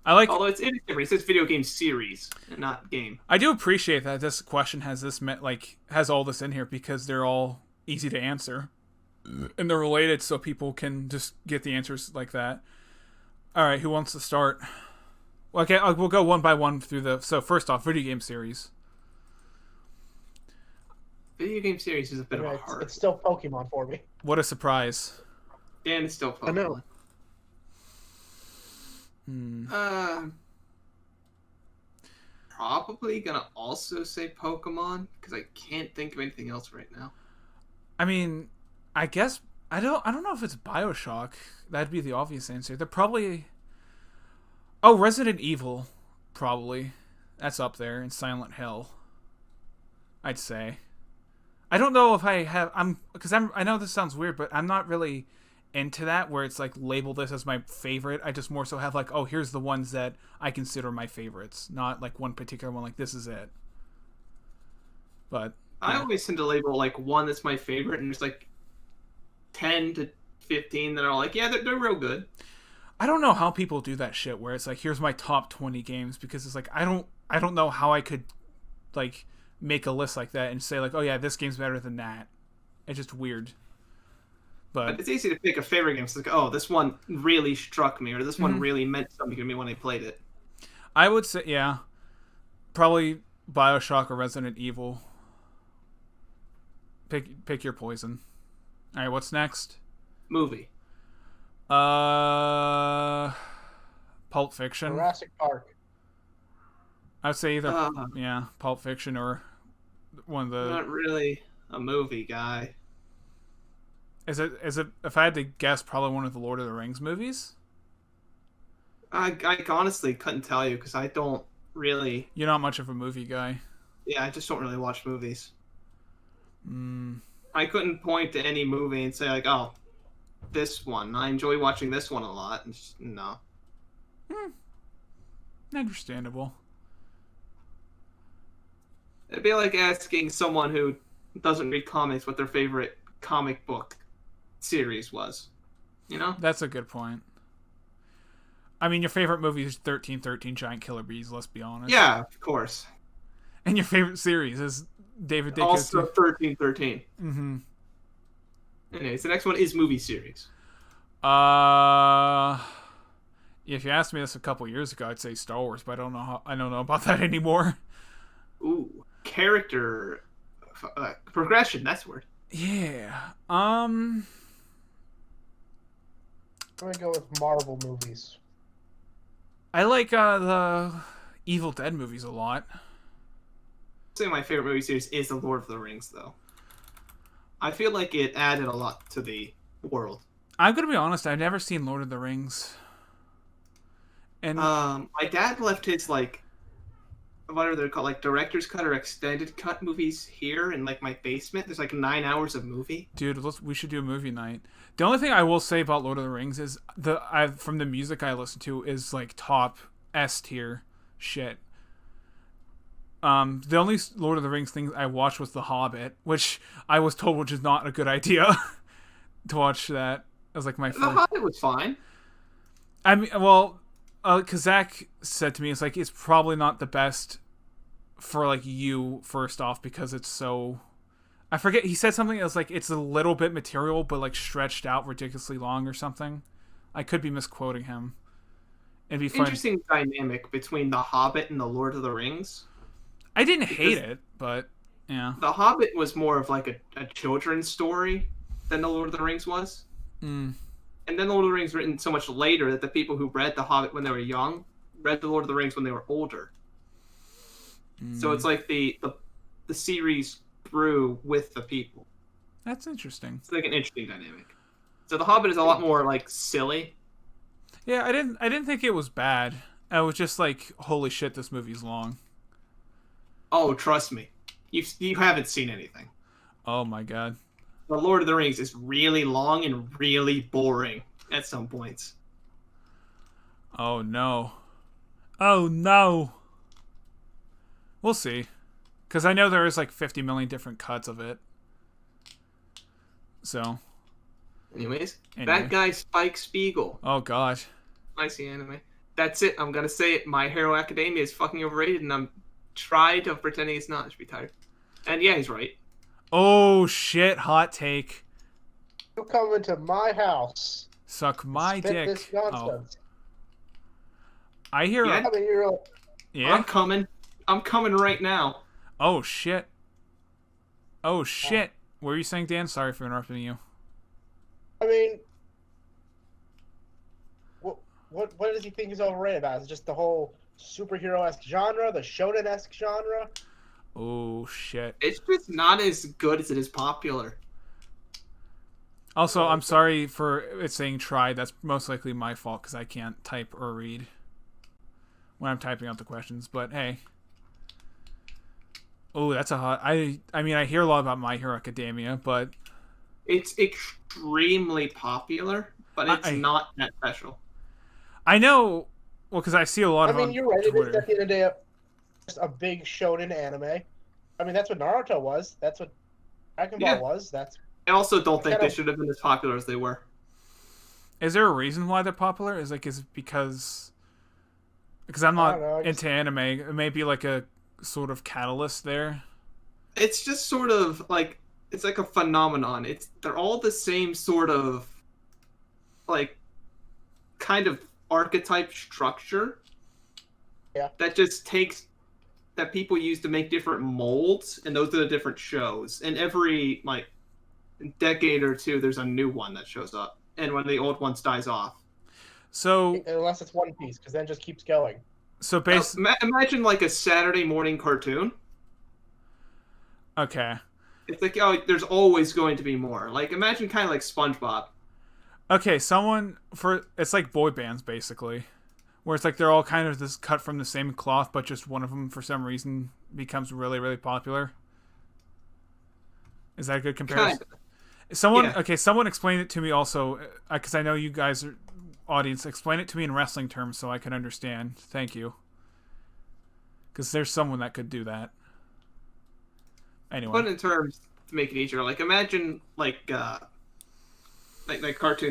Although it is different. It says video game series, and not game. I do appreciate that this question has all this in here because they're all easy to answer. And they're related, so people can just get the answers like that. All right, who wants to start? Well, okay, we'll go one by one through the... So, first off, video game series. Video game series is a bit of a hard... It's still Pokemon for me. What a surprise. And it's still Pokemon. I know. Probably gonna also say Pokemon, because I can't think of anything else right now. I mean... I guess I don't know if it's BioShock. That'd be the obvious answer. They're probably Resident Evil, probably. That's up there in Silent Hill. I'd say. I don't know if I know this sounds weird, but I'm not really into that where it's like label this as my favorite. I just more so have like, oh, here's the ones that I consider my favorites, not like one particular one like this is it. But I always tend to label like one that's my favorite and there's like 10 to 15 that are like, yeah, they're real good. I don't know how people do that shit where it's like, here's my top 20 games, because it's like I don't know how I could like make a list like that and say like, oh yeah, this game's better than that. It's just weird. But it's easy to pick a favorite game. It's like, oh, this one really struck me, or this one really meant something to me when I played it. I would say, yeah, probably BioShock or Resident Evil. Pick your poison. All right, what's next? Movie. Pulp Fiction. Jurassic Park. I'd say either Pulp Fiction or one of the... Not really a movie guy. Is it if I had to guess, probably one of the Lord of the Rings movies? I honestly couldn't tell you because I don't really... You're not much of a movie guy. Yeah, I just don't really watch movies. I couldn't point to any movie and say like, oh, this one. I enjoy watching this one a lot. No. Understandable. It'd be like asking someone who doesn't read comics what their favorite comic book series was. You know? That's a good point. I mean, your favorite movie is 1313 Giant Killer Bees, let's be honest. Yeah, of course. And your favorite series is David Dick. Also 1313. Mm-hmm. Anyways, the next one is movie series. If you asked me this a couple years ago, I'd say Star Wars, but I don't know about that anymore. Ooh, character progression. That's the word. Yeah. I'm gonna go with Marvel movies. I like the Evil Dead movies a lot. I'd say my favorite movie series is The Lord of the Rings, though. I feel like it added a lot to the world. I'm gonna be honest. I've never seen Lord of the Rings, and My dad left his like whatever they're called, like director's cut or extended cut movies here in like my basement. There's like 9 hours of movie. dude, we should do a movie night. The only thing I will say about Lord of the Rings is from the music I listen to is like top S tier shit. The only Lord of the Rings thing I watched was The Hobbit, which I was told which is not a good idea to watch that. As like my The first. Hobbit was fine. I mean, well, because Zach said to me, it's like it's probably not the best for like you first off because it's so. I forget. He said something that's like it's a little bit material, but like stretched out ridiculously long or something. I could be misquoting him. It'd be fun. Interesting dynamic between The Hobbit and The Lord of the Rings. I didn't hate it, but yeah. The Hobbit was more of like a children's story than The Lord of the Rings was. Mm. And then The Lord of the Rings written so much later that the people who read The Hobbit when they were young read The Lord of the Rings when they were older. So it's like the series grew with the people. That's interesting. It's like an interesting dynamic. So The Hobbit is a lot more like silly. Yeah, I didn't think it was bad. I was just like, holy shit, this movie's long. Oh, trust me. You haven't seen anything. Oh my god. The Lord of the Rings is really long and really boring at some points. Oh no. Oh no. We'll see. Because I know there is like 50 million different cuts of it. So. Anyways, Anyway. that guy Spike Spiegel. Oh god. I see anime. That's it. I'm gonna say it. My Hero Academia is fucking overrated, and I'm trying to pretending it's not. I should be tired. And yeah, he's right. Oh shit, hot take. You come into my house. Suck my spit dick. this nonsense. I hear Yeah. I mean, you're like, Yeah. I'm coming. I'm coming right now. Oh shit. Oh shit. What were you saying, Dan? Sorry for interrupting you. I mean, what does he think is overrated about? Is it just the whole superhero-esque genre, the shonen-esque genre? Oh shit. It's just not as good as it is popular. Also, I'm sorry for it saying tried. That's most likely my fault because I can't type or read when I'm typing out the questions. But hey. Oh, that's a hot. I mean, I hear a lot about My Hero Academia, but It's extremely popular, but it's not that special. I know. Well, because I see a lot I of. mean, on you're right. It is Twitter. at the end of the day just a big shonen anime. I mean, that's what Naruto was. That's what Dragon Ball was. That's. I also don't think Kind they of- should have been as popular as they were. Is there a reason why they're popular? Is it because I'm I not don't know, into anime. It may be like a sort of catalyst there. It's just sort of like it's like a phenomenon. They're all the same sort of like kind of archetype structure. Yeah. That just takes that people use to make different molds, and those are the different shows. And every like decade or two, there's a new one that shows up, and when the old ones dies off. So Unless it's One Piece, because then it just keeps going. Imagine like a Saturday morning cartoon. okay. It's like, oh, there's always going to be more. Like, imagine kind of like SpongeBob. Okay, it's like boy bands basically, where it's like they're all kind of this cut from the same cloth, but just one of them for some reason becomes really, really popular. Is that a good comparison? Kinda. Yeah. Someone explained it to me also, because I know you guys are audience. Explain it to me in wrestling terms so I can understand. Thank you. Because there's someone that could do that. Anyway. But in terms to make it easier, like imagine like cartoons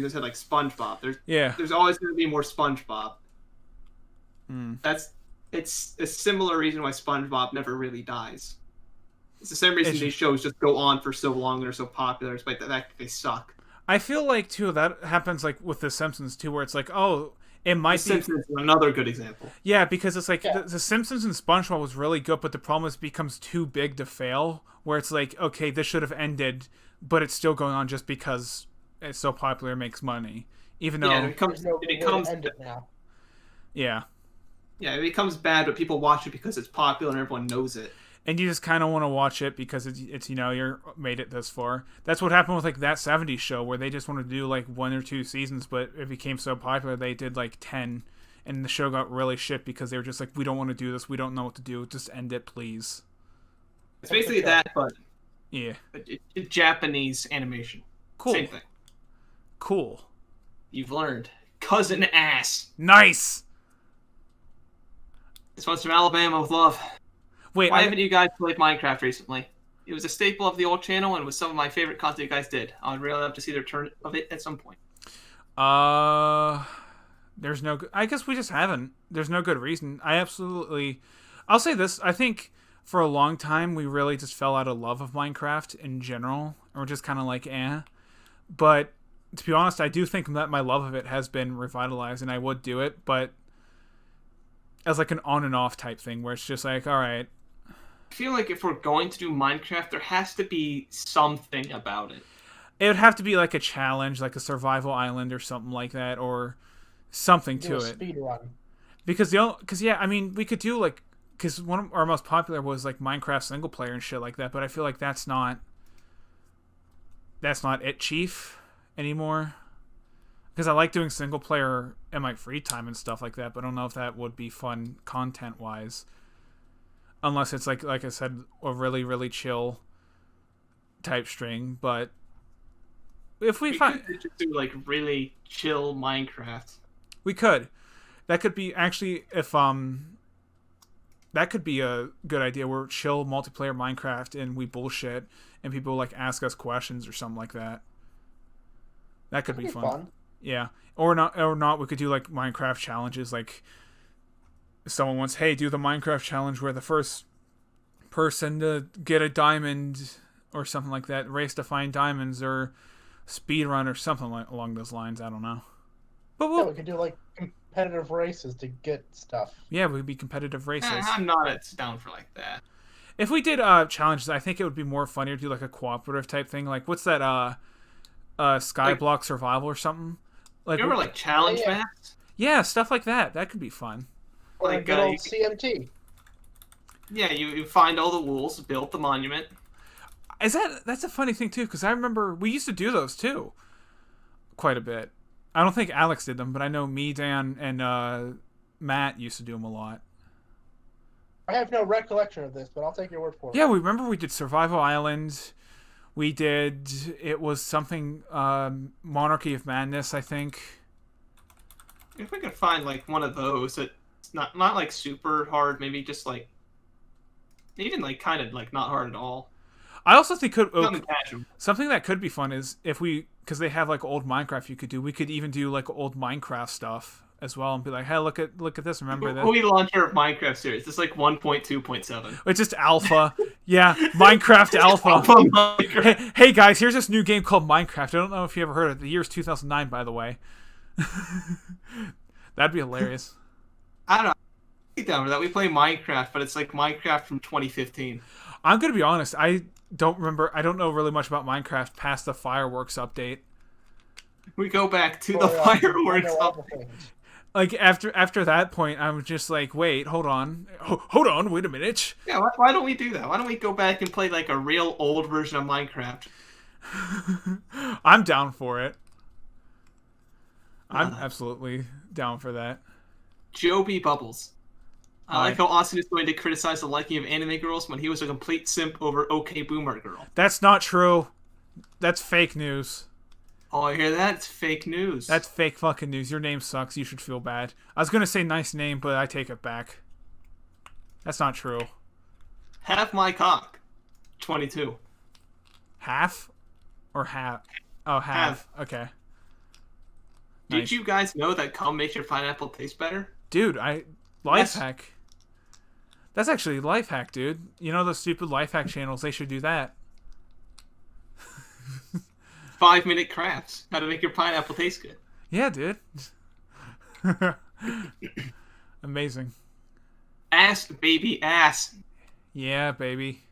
that said like SpongeBob. There's always going to be more SpongeBob. It's a similar reason why SpongeBob never really dies. It's the same reason these shows just go on for so long and are so popular, despite the fact that they suck. I feel like too that happens like with The Simpsons too, where it's like, oh, it might The Simpsons is another good example. Yeah, because it's like the Simpsons and SpongeBob was really good, but the problem is it becomes too big to fail. Where it's like, okay, this should have ended, but it's still going on just because it's so popular, it makes money, even though it becomes end it now. Yeah, it becomes bad, but people watch it because it's popular and everyone knows it. and you just kind of want to watch it because it's you're made it this far. That's what happened with like That 70s Show, where they just wanted to do like 1 or 2 seasons, but it became so popular they did like 10, and the show got really shit because they were just like, we don't want to do this, we don't know what to do, just end it, please. It's basically that, but yeah, Japanese animation. Cool. Same thing. Cool. You've learned. Cousin ass. Nice. This one's from Alabama with love. Wait, why haven't you guys played Minecraft recently? It was a staple of the old channel and was some of my favorite content you guys did. I'd really love to see the return of it at some point. There's no. I guess we just haven't. There's no good reason. I'll say this. I think for a long time we really just fell out of love of Minecraft in general, or just kind of like eh. But to be honest, I do think that my love of it has been revitalized, and I would do it, but as like an on and off type thing, where it's just like, all right. I feel like if we're going to do Minecraft, there has to be something about it. It would have to be like a challenge, like a survival island or something like that, or something to it. Speed run. Because I mean, we could do like, because one of our most popular was like Minecraft single player and shit like that, but I feel like that's not it, Chief, anymore. Because I like doing single player in my free time and stuff like that, but I don't know if that would be fun content wise. Unless it's like I said, a really, really chill type string. But if we find could just do like really chill Minecraft. We could. That could be actually that could be a good idea. We're chill multiplayer Minecraft and we bullshit and people like ask us questions or something like that. That could be fun. Yeah. Or not we could do like Minecraft challenges, like someone wants, hey, do the Minecraft challenge where the first person to get a diamond or something like that, race to find diamonds, or speedrun or something along those lines. I don't know. But we could do like competitive races to get stuff. Yeah, we'd be competitive races. I'm not down for like that. If we did challenges, I think it would be more funnier to do like a cooperative type thing. Like, what's that Skyblock Survival or something? Like, remember like challenge maps? Yeah, stuff like that. That could be fun. Or like good old CMT. Yeah, you find all the wolves, build the monument. That's a funny thing too, because I remember we used to do those too, quite a bit. I don't think Alex did them, but I know me, Dan, and Matt used to do them a lot. I have no recollection of this, but I'll take your word for it. Yeah, we did Survival Island. It was something Monarchy of Madness, I think. If we could find like one of those that's not like super hard, maybe just like even like kind of like not hard at all. I also think something that could be fun is because they have like old Minecraft we could even do like old Minecraft stuff as well and be like, hey, look at this, remember that? We launched our Minecraft series. It's like 1.2.7. It's just alpha. Yeah, Minecraft alpha. Minecraft. Hey guys, here's this new game called Minecraft. I don't know if you ever heard of it. The year's 2009, by the way. That'd be hilarious. I don't know. I down for that. We play Minecraft, but it's like Minecraft from 2015. I'm gonna be honest. I don't know really much about Minecraft past the fireworks update. We go back to the fireworks update. Like after that point, I'm just like, wait, hold on, wait a minute. Yeah, why don't we do that? Why don't we go back and play like a real old version of Minecraft? I'm down for it. I'm absolutely down for that. Joby Bubbles. I like how Austin is going to criticize the liking of anime girls when he was a complete simp over OK Boomer Girl. That's not true. That's fake news. Oh, I hear that. It's fake news. That's fake fucking news. Your name sucks. You should feel bad. I was going to say nice name, but I take it back. That's not true. Half my cock. 22. Half? Or half? Oh, half. Okay. Did Nice. you guys know that cum makes your pineapple taste better? Dude, life hack. That's actually life hack, dude. You know those stupid life hack channels? They should do that. 5-minute crafts. How to make your pineapple taste good. Yeah, dude. Amazing. Ass, baby, ass. Yeah, baby.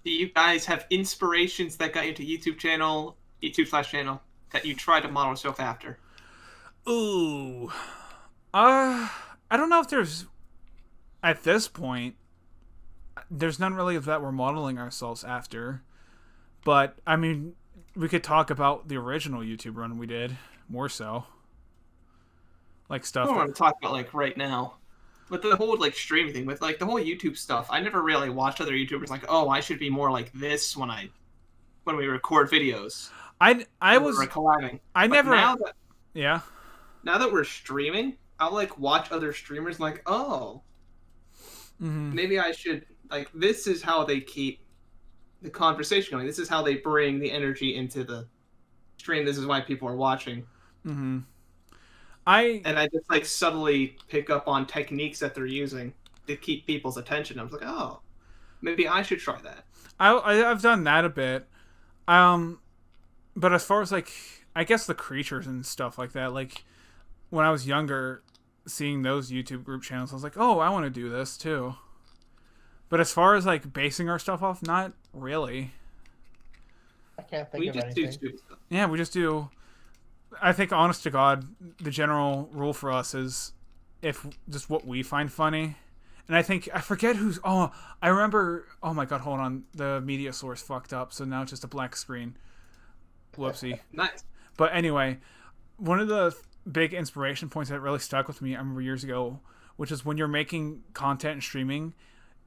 Do you guys have inspirations that got you to YouTube/channel that you try to model yourself after? Ooh. I don't know if there's, at this point, there's none really that we're modeling ourselves after. But I mean, we could talk about the original YouTube run we did more so. Like stuff. I don't want to talk about like right now. With the whole like streaming thing, with like the whole YouTube stuff, I never really watched other YouTubers like, oh, I should be more like this when we record videos. We're collabing. Yeah. Now that we're streaming, I'll like watch other streamers and like, oh, maybe I should like. This is how they keep the conversation going. This is how they bring the energy into the stream. This is why people are watching. Mm-hmm. I just like subtly pick up on techniques that they're using to keep people's attention. I was like, oh, maybe I should try that. I've done that a bit. But as far as like, I guess the creatures and stuff like that, like when I was younger, seeing those YouTube group channels, I was like, oh, I want to do this too. But as far as like basing our stuff off, not really. I can't think of anything. We just do stuff. Yeah, we just do. I think, honest to God, the general rule for us is if just what we find funny. And I think, I forget who's, I remember, oh my God, hold on, the media source fucked up, so now it's just a black screen. Whoopsie. Nice. But anyway, one of the big inspiration points that really stuck with me, I remember years ago, which is when you're making content and streaming,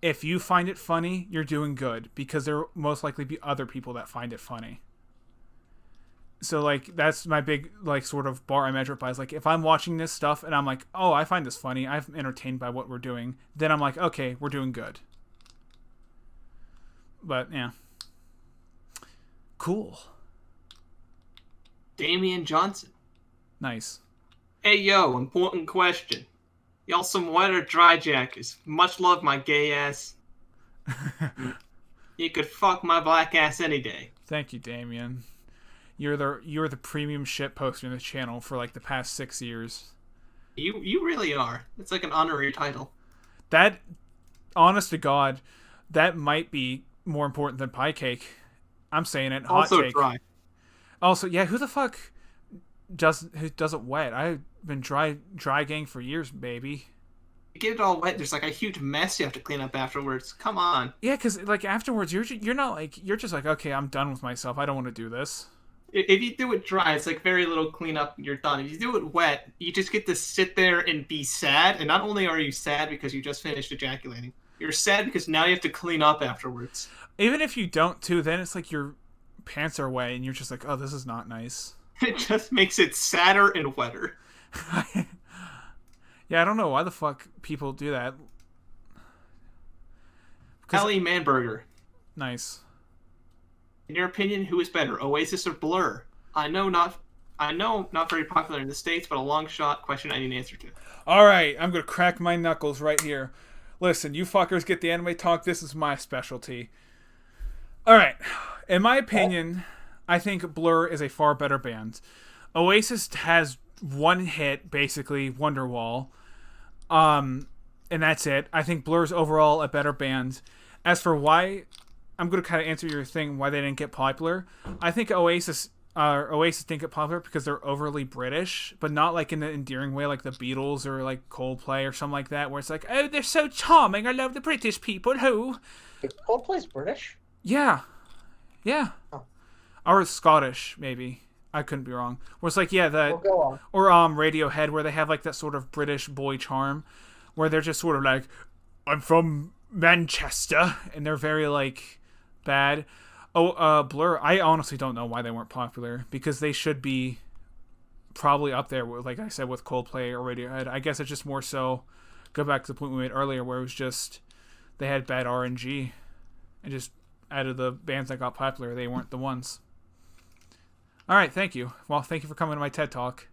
if you find it funny, you're doing good, because there will most likely be other people that find it funny. So, like, that's my big, like, sort of bar I measure it by. Is like, if I'm watching this stuff and I'm like, oh, I find this funny, I'm entertained by what we're doing, then I'm like, okay, we're doing good. But, yeah. Cool. Damian Johnson. Nice. Hey, yo, important question. Y'all some wet or dry jackers? Much love, my gay ass. You could fuck my black ass any day. Thank you, Damian. You're the premium shit poster in the channel for like the past 6 years. You really are. It's like an honorary title. That, honest to God, that might be more important than pie cake. I'm saying it. Hot also take. Dry. Also, yeah. Who the fuck does it wet? I've been dry gang for years, baby. You get it all wet. There's like a huge mess you have to clean up afterwards. Come on. Yeah, because like afterwards, you're not like you're just like, okay, I'm done with myself. I don't want to do this. If you do it dry, it's like very little cleanup and you're done. If you do it wet, you just get to sit there and be sad. And not only are you sad because you just finished ejaculating, you're sad because now you have to clean up afterwards. Even if you don't, too, then it's like your pants are wet and you're just like, oh, this is not nice. It just makes it sadder and wetter. Yeah, I don't know why the fuck people do that. Ellie Manberger. Nice. In your opinion, who is better, Oasis or Blur? I know not very popular in the States, but a long shot question I need an answer to. All right, I'm going to crack my knuckles right here. Listen, you fuckers get the anime talk. This is my specialty. All right. In my opinion, I think Blur is a far better band. Oasis has one hit, basically, Wonderwall. And that's it. I think Blur's overall a better band. As for why, I'm going to kind of answer your thing, why they didn't get popular. I think Oasis didn't get popular because they're overly British, but not like in the endearing way like the Beatles or like Coldplay or something like that, where it's like, oh, they're so charming, I love the British people, who? Coldplay's British? Yeah. Yeah. Oh. Or Scottish, maybe. I couldn't be wrong. Where it's like, yeah, We'll go on. or Radiohead, where they have like that sort of British boy charm, where they're just sort of like, I'm from Manchester, and they're very like bad. Blur, I honestly don't know why they weren't popular, because they should be probably up there with, like I said, with Coldplay or Radiohead. I guess it's just more so, go back to the point we made earlier, where it was just they had bad RNG, and just out of the bands that got popular, they weren't the ones. All right, thank you. Well, thank you for coming to my TED Talk.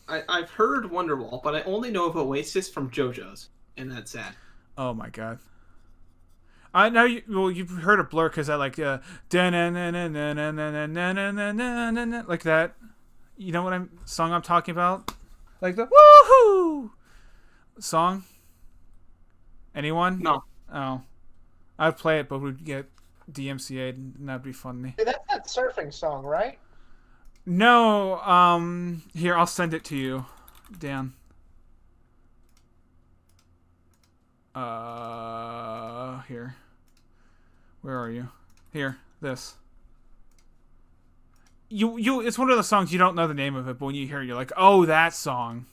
I've heard Wonderwall, but I only know of Oasis from JoJo's, and that's sad. Oh my god. I know you've heard of Blur because I like like that. You know what song I'm talking about? Like the woohoo song. Anyone? No. Oh, I'd play it, but we'd get DMCA'd, and that'd be funny. Hey, that's that surfing song, right? No. Here, I'll send it to you, Dan. Here. Where are you? Here. This. You. It's one of the songs you don't know the name of it, but when you hear it, you're like, oh, that song.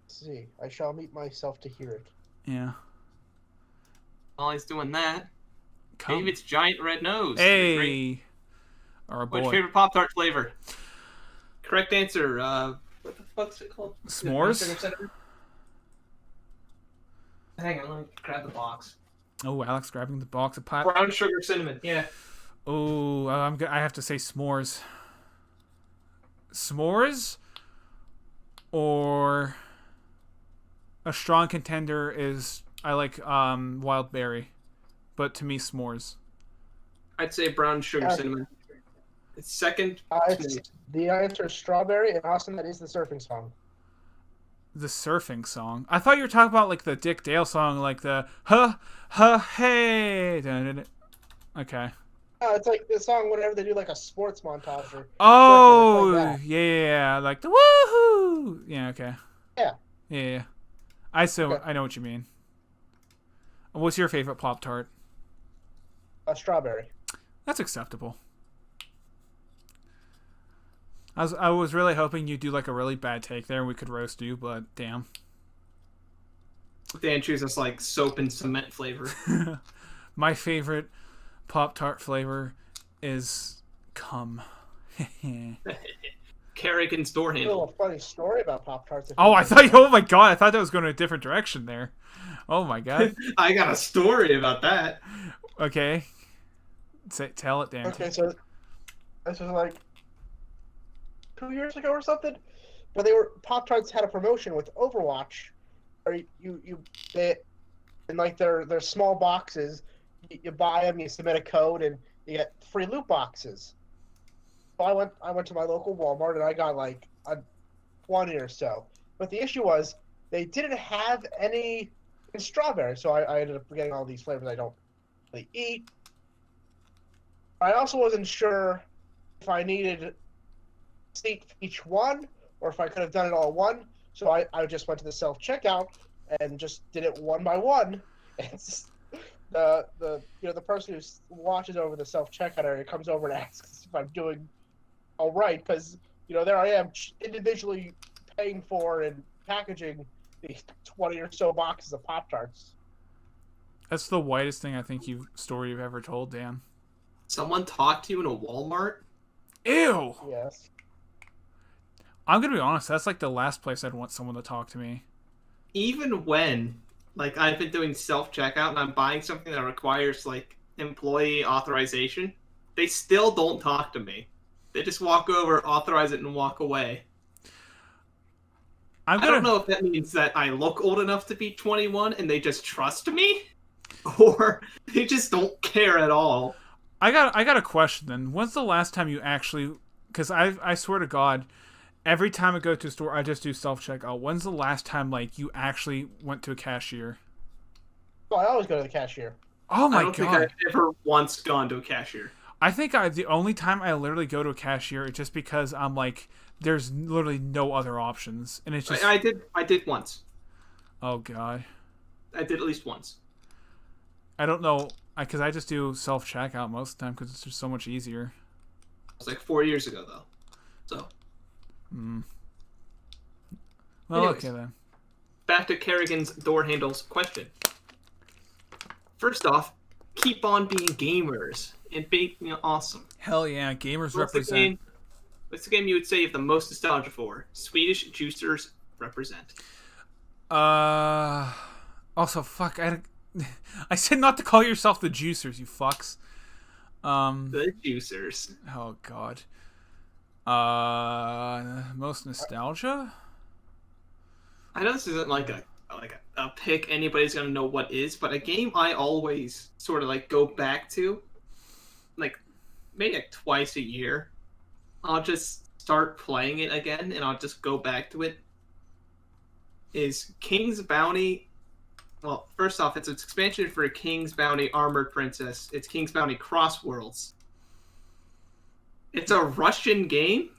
Let's see. I shall meet myself to hear it. Yeah. While he's doing that, Come. David's giant red nose. Hey. Or boy. What's your favorite Pop Tart flavor? Correct answer. What the fuck's it called? S'mores? Hang on, let me grab the box. Oh, Alex grabbing the box of pop. Brown sugar cinnamon. Yeah. Oh, I have to say s'mores. S'mores, or a strong contender is I like wild berry, but to me s'mores. I'd say brown sugar cinnamon. It's second. The answer is strawberry, and Austin, that is the surfing song. The surfing song. I thought you were talking about like the Dick Dale song, like the hey. Okay. It's like the song whenever they do like a sports montage. Or oh, like yeah, like the woohoo. Yeah, okay. Yeah. I know what you mean. What's your favorite Pop Tart? Strawberry. That's acceptable. I was really hoping you'd do like a really bad take there and we could roast you, but damn. Dan chooses like soap and cement flavor. My favorite Pop-Tart flavor is cum. Kerrigan's door A handle. little funny story about Pop-Tarts. Oh my god, I thought that was going in a different direction there. Oh my god. I got a story about that. Okay. Tell it, Dan. Okay, so this was like 2 years ago or something, but Pop-Tarts had a promotion with Overwatch, or they in like their small boxes. You buy them, you submit a code, and you get free loot boxes. So I went to my local Walmart and I got like 20 or so. But the issue was they didn't have any in strawberry, so I ended up getting all these flavors I don't really eat. I also wasn't sure if I needed seat for each one or if I could have done it all at one. So I just went to the self-checkout and just did it one by one. And the person who watches over the self-checkout area comes over and asks if I'm doing all right, because there I am individually paying for and packaging these 20 or so boxes of Pop-Tarts. That's the whitest thing I think story you've ever told, Dan. Someone talked to you in a Walmart? Ew. Yes. I'm gonna be honest. That's like the last place I'd want someone to talk to me. Even when, like, I've been doing self-checkout and I'm buying something that requires, like, employee authorization, they still don't talk to me. They just walk over, authorize it, and walk away. I don't know if that means that I look old enough to be 21 and they just trust me, or they just don't care at all. I got a question then. When's the last time you actually... Because I swear to God, every time I go to a store, I just do self-checkout. When's the last time, like, you actually went to a cashier? Well, I always go to the cashier. Oh my God. I don't think I've ever once gone to a cashier. I think the only time I literally go to a cashier is just because I'm like, there's literally no other options. And it's just... I did once. Oh God. I did at least once. I don't know, because I just do self-checkout most of the time because it's just so much easier. It was like 4 years ago, though. So... Well, anyways, okay then. Back to Kerrigan's door handles question. First off, keep on being gamers and being awesome. Hell yeah, gamers What's represent. What's the game you would say you have the most nostalgia for? Swedish juicers represent. Also, fuck. I said not to call yourself the juicers, you fucks. The juicers. Oh God. Most nostalgia? I know this isn't like a pick anybody's gonna know what is, but a game I always sort of like go back to, like maybe like twice a year. I'll just start playing it again and I'll just go back to it. Is King's Bounty. Well, first off, it's an expansion for King's Bounty Armored Princess. It's King's Bounty Cross Worlds. It's a Russian game.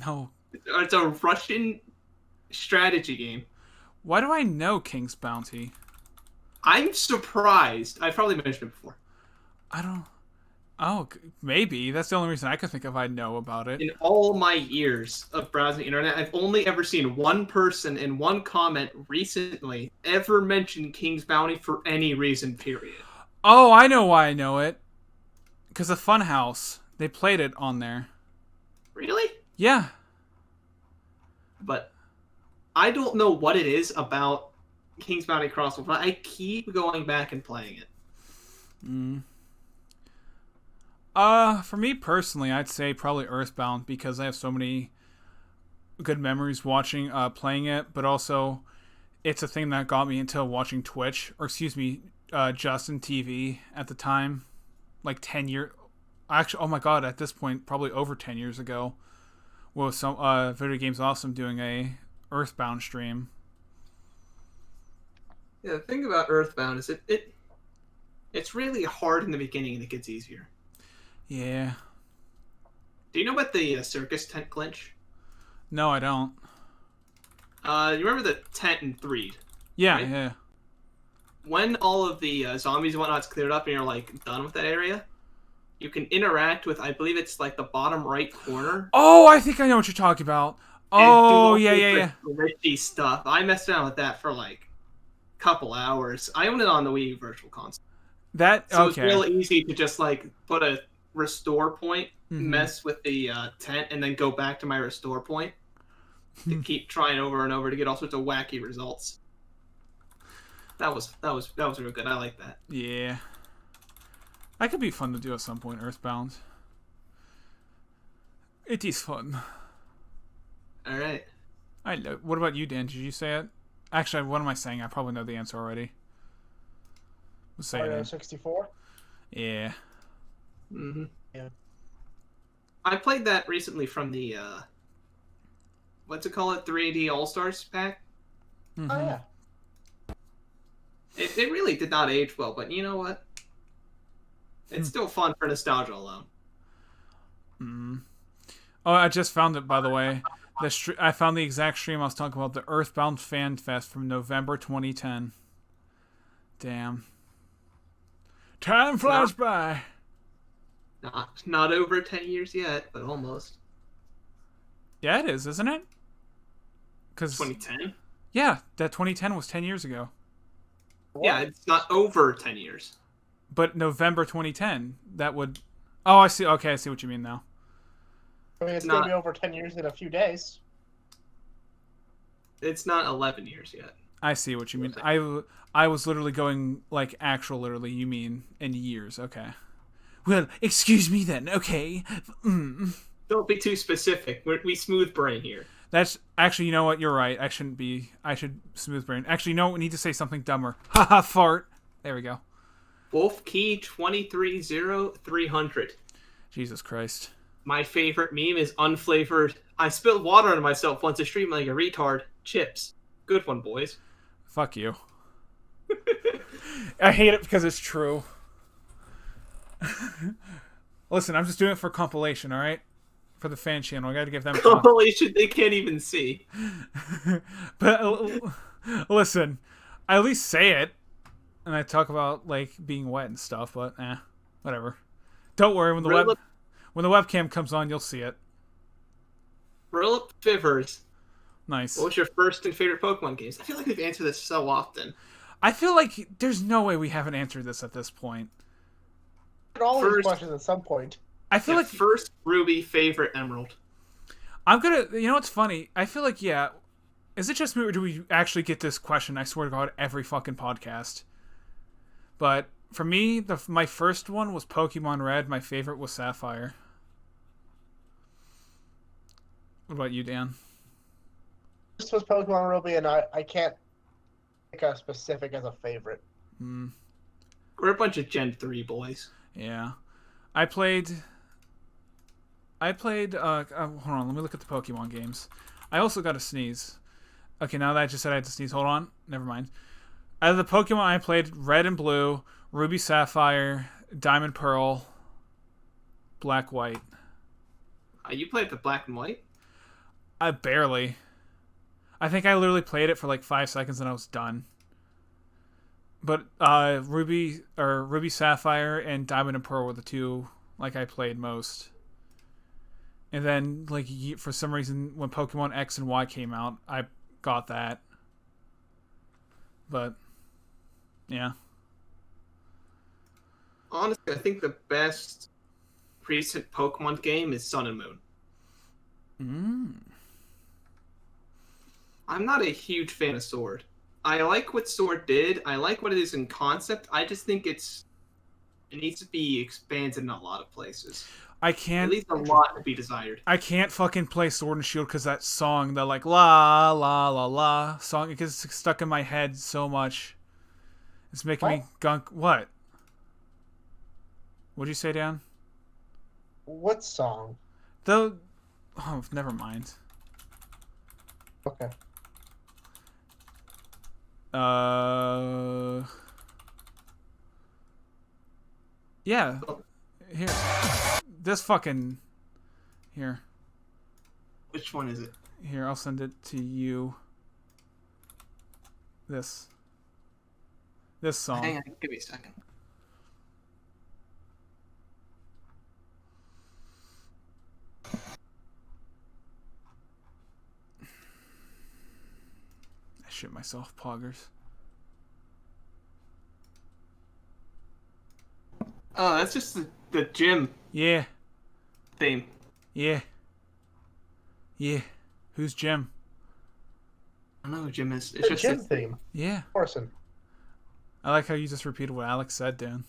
No. It's a Russian strategy game. Why do I know King's Bounty? I'm surprised. I've probably mentioned it before. I don't. Oh, maybe that's the only reason I could think of. I know about it. In all my years of browsing the internet, I've only ever seen one person in one comment recently ever mention King's Bounty for any reason, period. Oh, I know why I know it. Because of Funhouse, they played it on there. Really? Yeah. But I don't know what it is about King's Bounty Crossbow, but I keep going back and playing it. For me personally, I'd say probably Earthbound because I have so many good memories watching, playing it, but also it's a thing that got me into watching Twitch, or excuse me, Justin TV at the time, like 10 years. Actually, oh my god, at this point, probably over 10 years ago, was some Video Games Awesome doing a Earthbound stream. Yeah, the thing about Earthbound is it's really hard in the beginning and it gets easier. Yeah. Do you know about the circus tent glitch? No, I don't. You remember the tent in Threed? Yeah, right? yeah. When all of the zombies and whatnot's cleared up and you're like done with that area, you can interact with, I believe it's like the bottom right corner. Oh, I think I know what you're talking about. Oh, yeah. Richie stuff. I messed around with that for like a couple hours. I own it on the Wii Virtual Console. So Okay. it's real easy to just like put a restore point, mess with the tent, and then go back to my restore point to keep trying over and over to get all sorts of wacky results. That was real good. I like that. Yeah. That could be fun to do at some point, Earthbound. It is fun. All right. I know. What about you, Dan? Did you say it? Actually, what am I saying? I probably know the answer already. Say Mario it. 64. Yeah. Mm-hmm. Yeah. I played that recently from the what's it called? 3D All Stars pack. Mm-hmm. Oh yeah. It really did not age well, but you know what? It's still fun for nostalgia alone. Oh, I just found it, by the way. I found the exact stream I was talking about, the Earthbound Fan Fest from November 2010. Damn. Time flies by. Not over 10 years yet, but almost. Yeah, it is, isn't it? 'Cause 2010? yeah, that 2010 was 10 years ago. What? Yeah, it's not over 10 years. But November 2010, that would... Oh, I see. Okay, I see what you mean now. I mean, it's Not- going to be over 10 years in a few days. It's not 11 years yet. I see what you mean. I was literally going, like, literally, you mean in years. Okay. Well, excuse me then. Okay. Don't be too specific. We smooth brain here. That's... Actually, you know what? You're right. I should smooth brain. Actually, you know what? We need to say something dumber. Haha, fart. There we go. Wolf Key 230300. Jesus Christ. My favorite meme is unflavored. I spilled water on myself once a stream like a retard. Chips. Good one, boys. Fuck you. I hate it because it's true. Listen, I'm just doing it for compilation, alright? For the fan channel. I gotta give them compilation they can't even see. But listen, I at least say it. And I talk about, like, being wet and stuff, but whatever. Don't worry, when the webcam comes on, you'll see it. Philip Fivers. Nice. What was your first and favorite Pokemon games? I feel like we've answered this so often. I feel like there's no way we haven't answered this at this point. All these questions at some point. I feel like first Ruby, favorite Emerald. I'm gonna. You know what's funny? I feel like Is it just me or do we actually get this question? I swear to God, every fucking podcast. But for me, my first one was Pokemon Red. My favorite was Sapphire. What about you, Dan? This was Pokemon Ruby, and I can't pick a specific as a favorite. We're a bunch of Gen 3 boys. Yeah. I played... hold on, let me look at the Pokemon games. I also got a sneeze. Okay, now that I just said I had to sneeze, hold on. Never mind. Out of the Pokemon I played, Red and Blue, Ruby Sapphire, Diamond Pearl, Black White. You played the Black and White? I barely. I think I literally played it for like 5 seconds and I was done. But Ruby Sapphire and Diamond and Pearl were the two like I played most. And then like for some reason when Pokemon X and Y came out, I got that. But yeah. Honestly, I think the best recent Pokemon game is Sun and Moon. I'm not a huge fan of Sword. I like what Sword did. I like what it is in concept. I just think it needs to be expanded in a lot of places. I can't. At least a lot to be desired. I can't fucking play Sword and Shield because that song, the like la la la la song, it gets stuck in my head so much. It's making me gunk. What? What'd you say, Dan? What song? Oh, never mind. Okay. Yeah. Here. This fucking... Here. Which one is it? Here, I'll send it to you. This song. Hang on, give me a second. I shit myself, poggers. Oh, that's just the gym Yeah. theme. Yeah. Yeah. Who's Jim? I don't know who Jim is. The It's just gym theme. Yeah. Orson. I like how you just repeated what Alex said, Dan.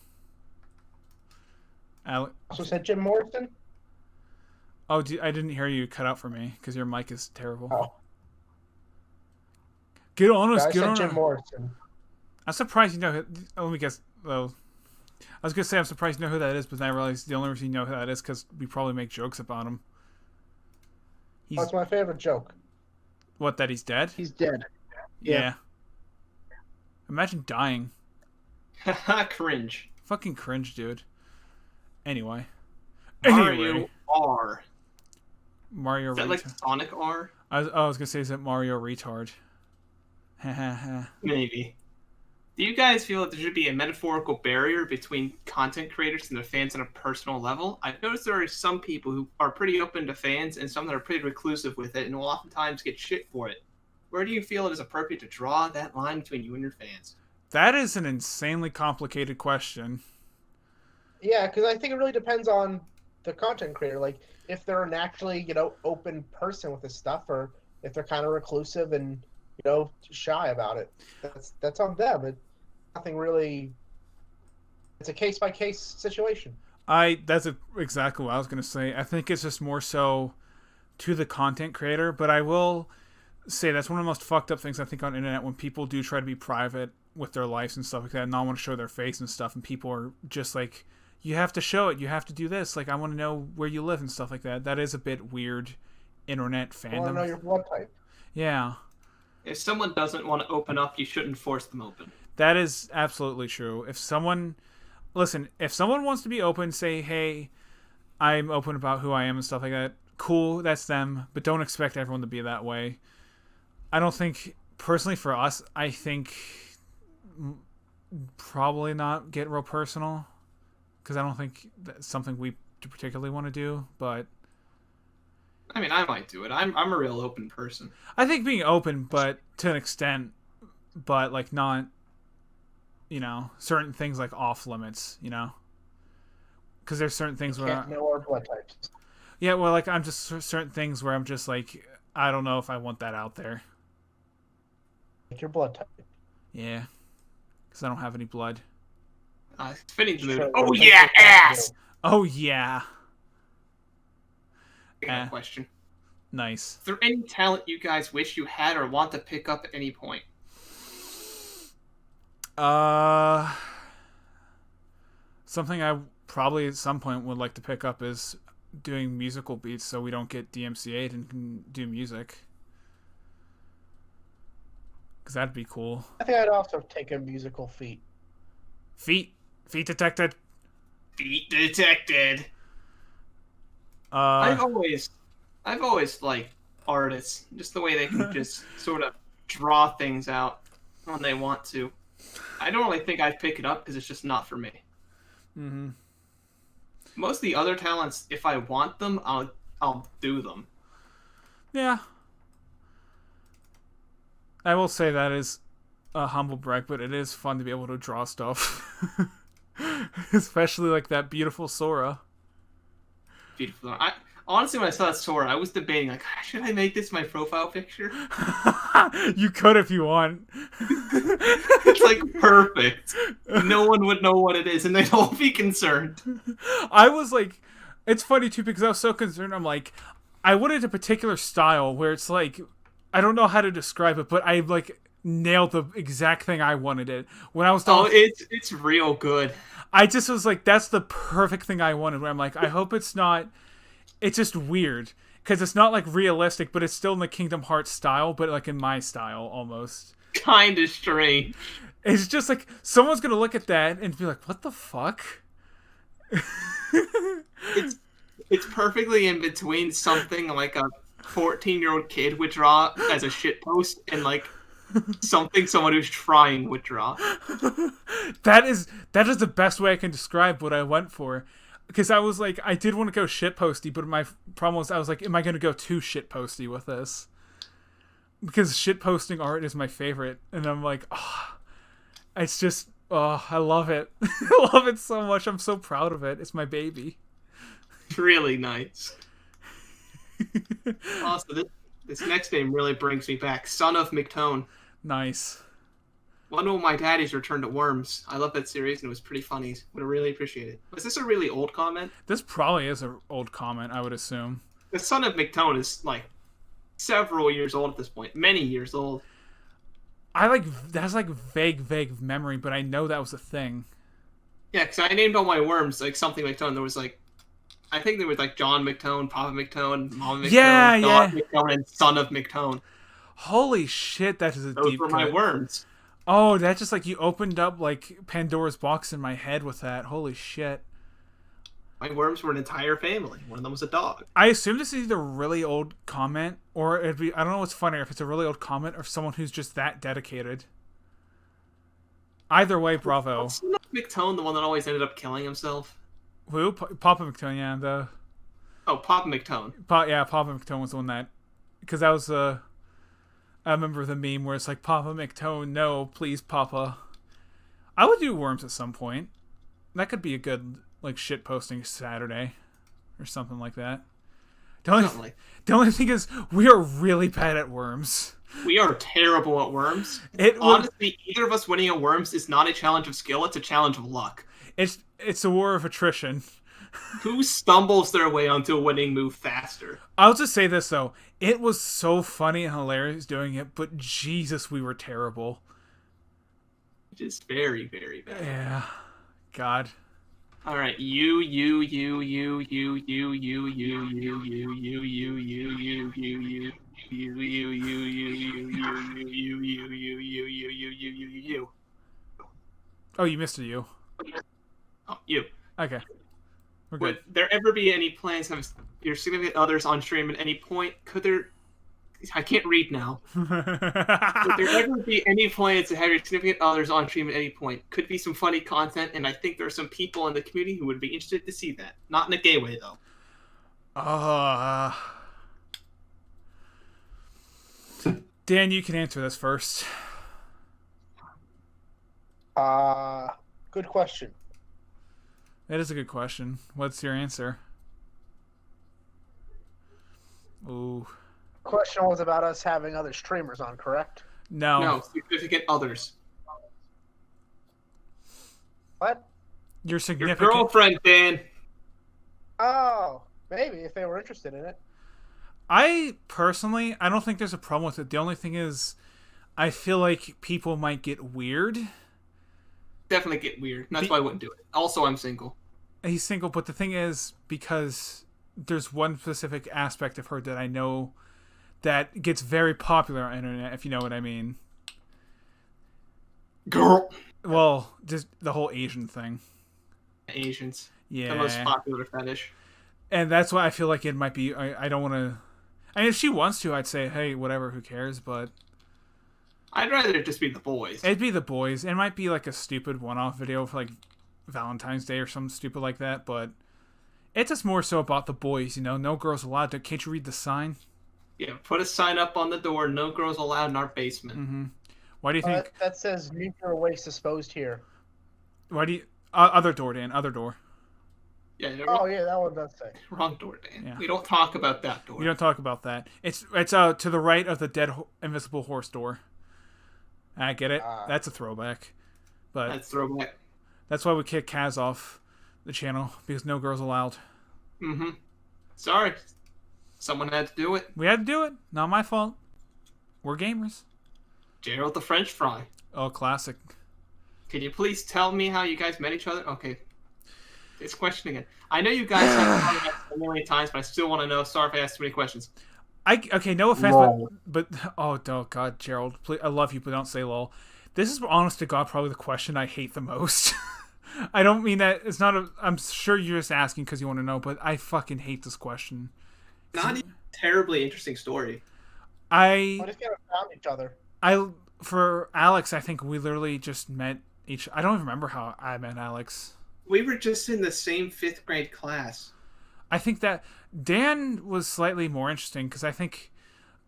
Alex. Also said Jim Morrison. Oh, I didn't hear you cut out for me because your mic is terrible. Oh. Get on us, I get said on Jim us. Morrison. I'm surprised you know who... Let me guess. Well, I was going to say I'm surprised you know who that is, but then I realized the only reason you know who that is because we probably make jokes about him. That's my favorite joke. What, that he's dead? He's dead. Yeah. Imagine dying. Cringe. Fucking cringe, dude. Anyway. Mario R. Mario Is that like retard. Sonic R? I was going to say, is it Mario retard? Maybe. Do you guys feel that there should be a metaphorical barrier between content creators and their fans on a personal level? I've noticed there are some people who are pretty open to fans and some that are pretty reclusive with it and will oftentimes get shit for it. Where do you feel it is appropriate to draw that line between you and your fans? That is an insanely complicated question. Yeah, because I think it really depends on the content creator. Like, if they're an actually, open person with this stuff, or if they're kind of reclusive and, shy about it. That's on them. Nothing really. It's a case-by-case situation. That's exactly what I was going to say. I think it's just more so to the content creator, but I will say that's one of the most fucked up things I think on the internet when people do try to be private with their lives and stuff like that and not want to show their face and stuff, and people are just like, you have to show it, you have to do this, like I want to know where you live and stuff like that. That is a bit weird internet fandom. I want to know your blood type. Yeah. If someone doesn't want to open up, you shouldn't force them open. That is absolutely true. If someone wants to be open, say, hey, I'm open about who I am and stuff like that, cool, that's them, but don't expect everyone to be that way. I don't think, personally for us, I think probably not get real personal, because I don't think that's something we particularly want to do, but... I mean, I might do it. I'm a real open person. I think being open, but to an extent, but like not, certain things like off limits, because there's certain things where Can't know our blood types. Yeah, well, like I'm just certain things where I'm just like, I don't know if I want that out there. Like your blood type. Yeah, because I don't have any blood. Fitting the mood. Sure, Oh we'll yeah, take that ass. too. Oh yeah, I got a question. nice. Is there any talent you guys wish you had or want to pick up at any point? Something I probably at some point would like to pick up is doing musical beats, so we don't get DMCA'd and can do music. Because that'd be cool. I think I'd also take a musical feat. Feet detected. Feet detected. I've always liked artists, just the way they can just sort of draw things out when they want to. I don't really think I'd pick it up because it's just not for me. Mm-hmm. Most of the other talents, if I want them, I'll do them. Yeah. I will say that is a humble brag, but it is fun to be able to draw stuff. Especially like that beautiful Sora. Beautiful. Honestly, when I saw that Sora, I was debating, like, should I make this my profile picture? You could if you want. It's like perfect. No one would know what it is, and they'd all be concerned. I was like, it's funny too because I was so concerned. I'm like, I wanted a particular style where it's like, I don't know how to describe it, but I like nailed the exact thing I wanted it when I was done. Oh, it's real good. I just was like, that's the perfect thing I wanted. Where I'm like, I hope it's not. It's just weird because it's not like realistic, but it's still in the Kingdom Hearts style, but like in my style almost. Kind of strange. It's just like someone's gonna look at that and be like, "What the fuck?" It's perfectly in between something like a 14-year-old kid would draw as a shitpost and like something someone who's trying would draw. That is the best way I can describe what I went for. Because I was like, I did want to go shitposty, but my problem was, I was like, am I going to go too shitposty with this? Because shitposting art is my favorite. And I'm like, oh, it's just, oh, I love it. I love it so much. I'm so proud of it. It's my baby. Really nice. Also, this next name really brings me back. Son of McTone. Nice. One of my daddies returned to Worms. I love that series, and it was pretty funny. Would really appreciate it. Was this a really old comment? This probably is an old comment, I would assume. The Son of McTone is, like, several years old at this point. Many years old. That's like vague memory, but I know that was a thing. Yeah, because I named all my worms, like, something McTone. There was, like, I think there was, like, John McTone, Papa McTone, Mama McTone, Dog McTone, and Son of McTone. Holy shit, that is a Those deep were cut. my worms. Oh, that just like you opened up like Pandora's box in my head with that. Holy shit. My worms were an entire family. One of them was a dog. I assume this is either a really old comment or it'd be, I don't know what's funnier, if it's a really old comment or someone who's just that dedicated. Either way, bravo. Wasn't McTone the one that always ended up killing himself? Who? Papa McTone, yeah. Oh, Papa McTone. Papa McTone was the one that, because that was I remember the meme where it's like, Papa McTone, no, please, Papa. I would do worms at some point. That could be a good, like, shit posting Saturday or something like that. The only thing is, we are really bad at worms. We are terrible at worms. Honestly, either of us winning at worms is not a challenge of skill, it's a challenge of luck. It's a war of attrition. Who stumbles their way onto a winning move faster? I'll just say this, though. It was so funny and hilarious doing it, but Jesus, we were terrible. Just very, very bad. Yeah. God. Alright, Oh, you missed a you. Oh, you. Okay. We're good. Would there ever be any plans to have your significant others on stream at any point? Could there... I can't read now. Would there ever be any plans to have your significant others on stream at any point? Could be some funny content, and I think there are some people in the community who would be interested to see that. Not in a gay way, though. Dan, you can answer this first. Good question. That is a good question. What's your answer? Ooh. Question was about us having other streamers on, correct? No, significant others. What? Your significant... Your girlfriend, Dan. Oh, maybe, if they were interested in it. I don't think there's a problem with it. The only thing is, I feel like people might get weird. Definitely get weird. That's why I wouldn't do it. Also, I'm single. He's single, but the thing is, because there's one specific aspect of her that I know that gets very popular on the internet, if you know what I mean. Girl. Well, just the whole Asian thing. Asians. Yeah. The most popular fetish. And that's why I feel like it might be, I don't want to... I mean, if she wants to, I'd say, hey, whatever, who cares, but... I'd rather it just be the boys. It'd be the boys. It might be like a stupid one-off video for like Valentine's Day or something stupid like that, but it's just more so about the boys, you know. No girls allowed. Can't you read the sign? Yeah, put a sign up on the door, no girls allowed in our basement. Mm-hmm. Why do you think... That says nuclear waste disposed here. Why do you... other door, Dan. Other door. Yeah, Oh, yeah, that one does say. Wrong door, Dan. Yeah. We don't talk about that door. We don't talk about that. It's to the right of the dead invisible horse door. I get it. That's a throwback. But That's throwback. that's why we kicked Kaz off the channel, because no girls allowed. Mm-hmm. Sorry. Someone had to do it. We had to do it. Not my fault. We're gamers. Gerald the French fry. Oh, classic. Can you please tell me how you guys met each other? Okay. It's question again. I know you guys have talked about it a million times, but I still want to know. Sorry if I asked too many questions. Okay, no offense, but oh God, Gerald, please, I love you, but don't say lol. This is honest to God probably the question I hate the most. I don't mean that it's not a. I'm sure you're just asking because you want to know, but I fucking hate this question. Not even a terribly interesting story. What if you found each other? For Alex, I think we literally just met each. I don't even remember how I met Alex. We were just in the same 5th grade class. I think that Dan was slightly more interesting because I think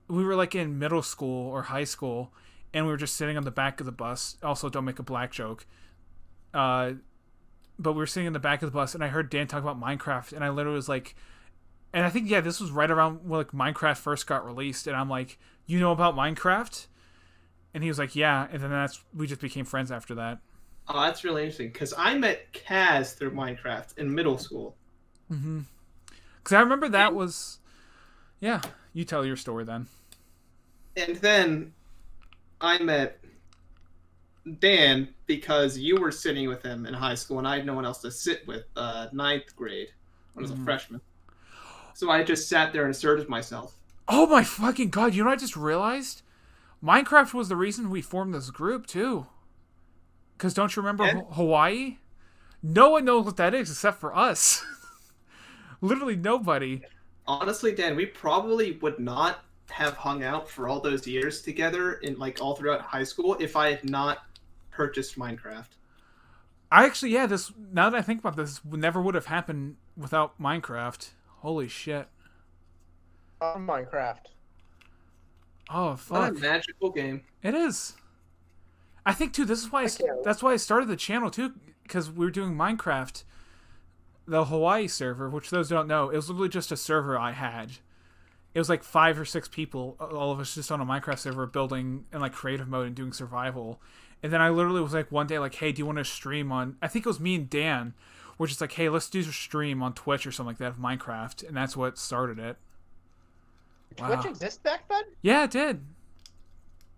we were like in middle school or high school, and we were just sitting on the back of the bus. Also, don't make a black joke. But we were sitting in the back of the bus, and I heard Dan talk about Minecraft, and I literally was like, and I think, yeah, this was right around when like Minecraft first got released, and I'm like, you know about Minecraft? And he was like, yeah, and then we just became friends after that. Oh, that's really interesting, because I met Kaz through Minecraft in middle school. Mm-hmm. Because I remember that was... Yeah, you tell your story then. And then I met Dan because you were sitting with him in high school, and I had no one else to sit with 9th grade when I was a freshman. So I just sat there and asserted myself. Oh my fucking God, you know what I just realized? Minecraft was the reason we formed this group, too. Because don't you remember Hawaii? No one knows what that is except for us. Literally nobody. Honestly, Dan, we probably would not have hung out for all those years together in like all throughout high school if I had not purchased Minecraft. I actually, yeah, this, now that I think about this, never would have happened without Minecraft. Holy shit. Minecraft. Oh, fuck. What a magical game. It is. I think, too, this is why that's why I started the channel, too, because we were doing Minecraft, the Hawaii server, which those who don't know, it was literally just a server I had. It was like 5 or 6 people, all of us just on a Minecraft server building in like creative mode and doing survival. And then I literally was like one day like, hey, do you want to stream on... I think it was me and Dan were just like, hey, let's do a stream on Twitch or something like that of Minecraft. And that's what started it. Did Twitch exist back then? Yeah, it did.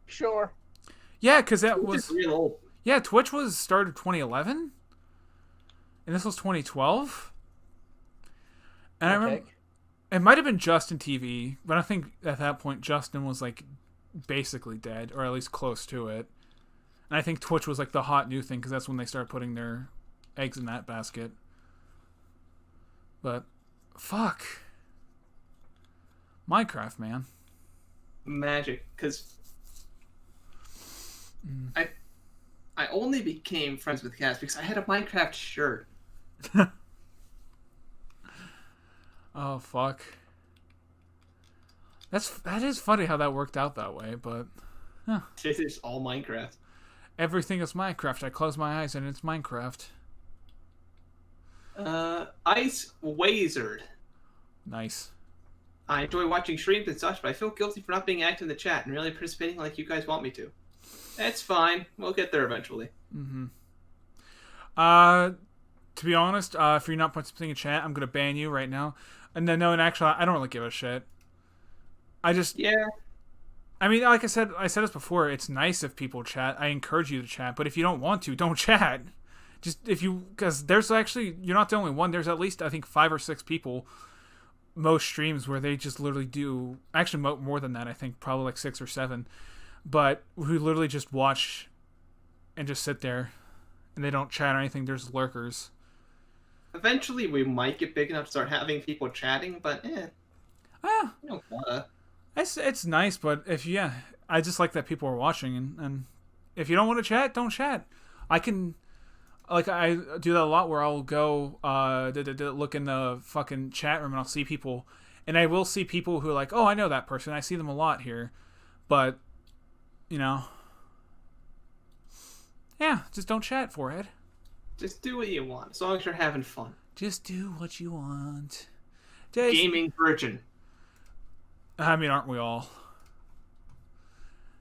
Sure. Yeah, because that was... real old. Yeah, Twitch was started 2011. And this was 2012. And I remember... It might have been Justin TV, but I think at that point Justin was like basically dead, or at least close to it. And I think Twitch was like the hot new thing because that's when they started putting their eggs in that basket. But fuck, Minecraft, man, magic. Because I only became friends with Kaz because I had a Minecraft shirt. Oh fuck. That is funny how that worked out that way, but This is all Minecraft. Everything is Minecraft. I close my eyes and it's Minecraft. Ice Wazard. Nice. I enjoy watching streams and such, but I feel guilty for not being active in the chat and really participating like you guys want me to. That's fine. We'll get there eventually. Mm-hmm. To be honest, if you're not participating in chat, I'm gonna ban you right now. And then no, in actual, I don't really give a shit. Yeah. I mean, like I said this before. It's nice if people chat. I encourage you to chat, but if you don't want to, don't chat. Just because there's actually, you're not the only one. There's at least I think 5 or 6 people, most streams where they just literally do actually more than that. I think probably like 6 or 7, but who literally just watch and just sit there, and they don't chat or anything. There's lurkers. Eventually, we might get big enough to start having people chatting, but you don't gotta. It's nice, but if I just like that people are watching, and if you don't want to chat, don't chat. I can, like, I do that a lot where I'll go look in the fucking chat room and I'll see people, and I will see people who are like, oh, I know that person. I see them a lot here, but, you know, yeah, just don't chat, forehead. Just do what you want, as long as you're having fun. Just do what you want. Gaming virgin. I mean, aren't we all?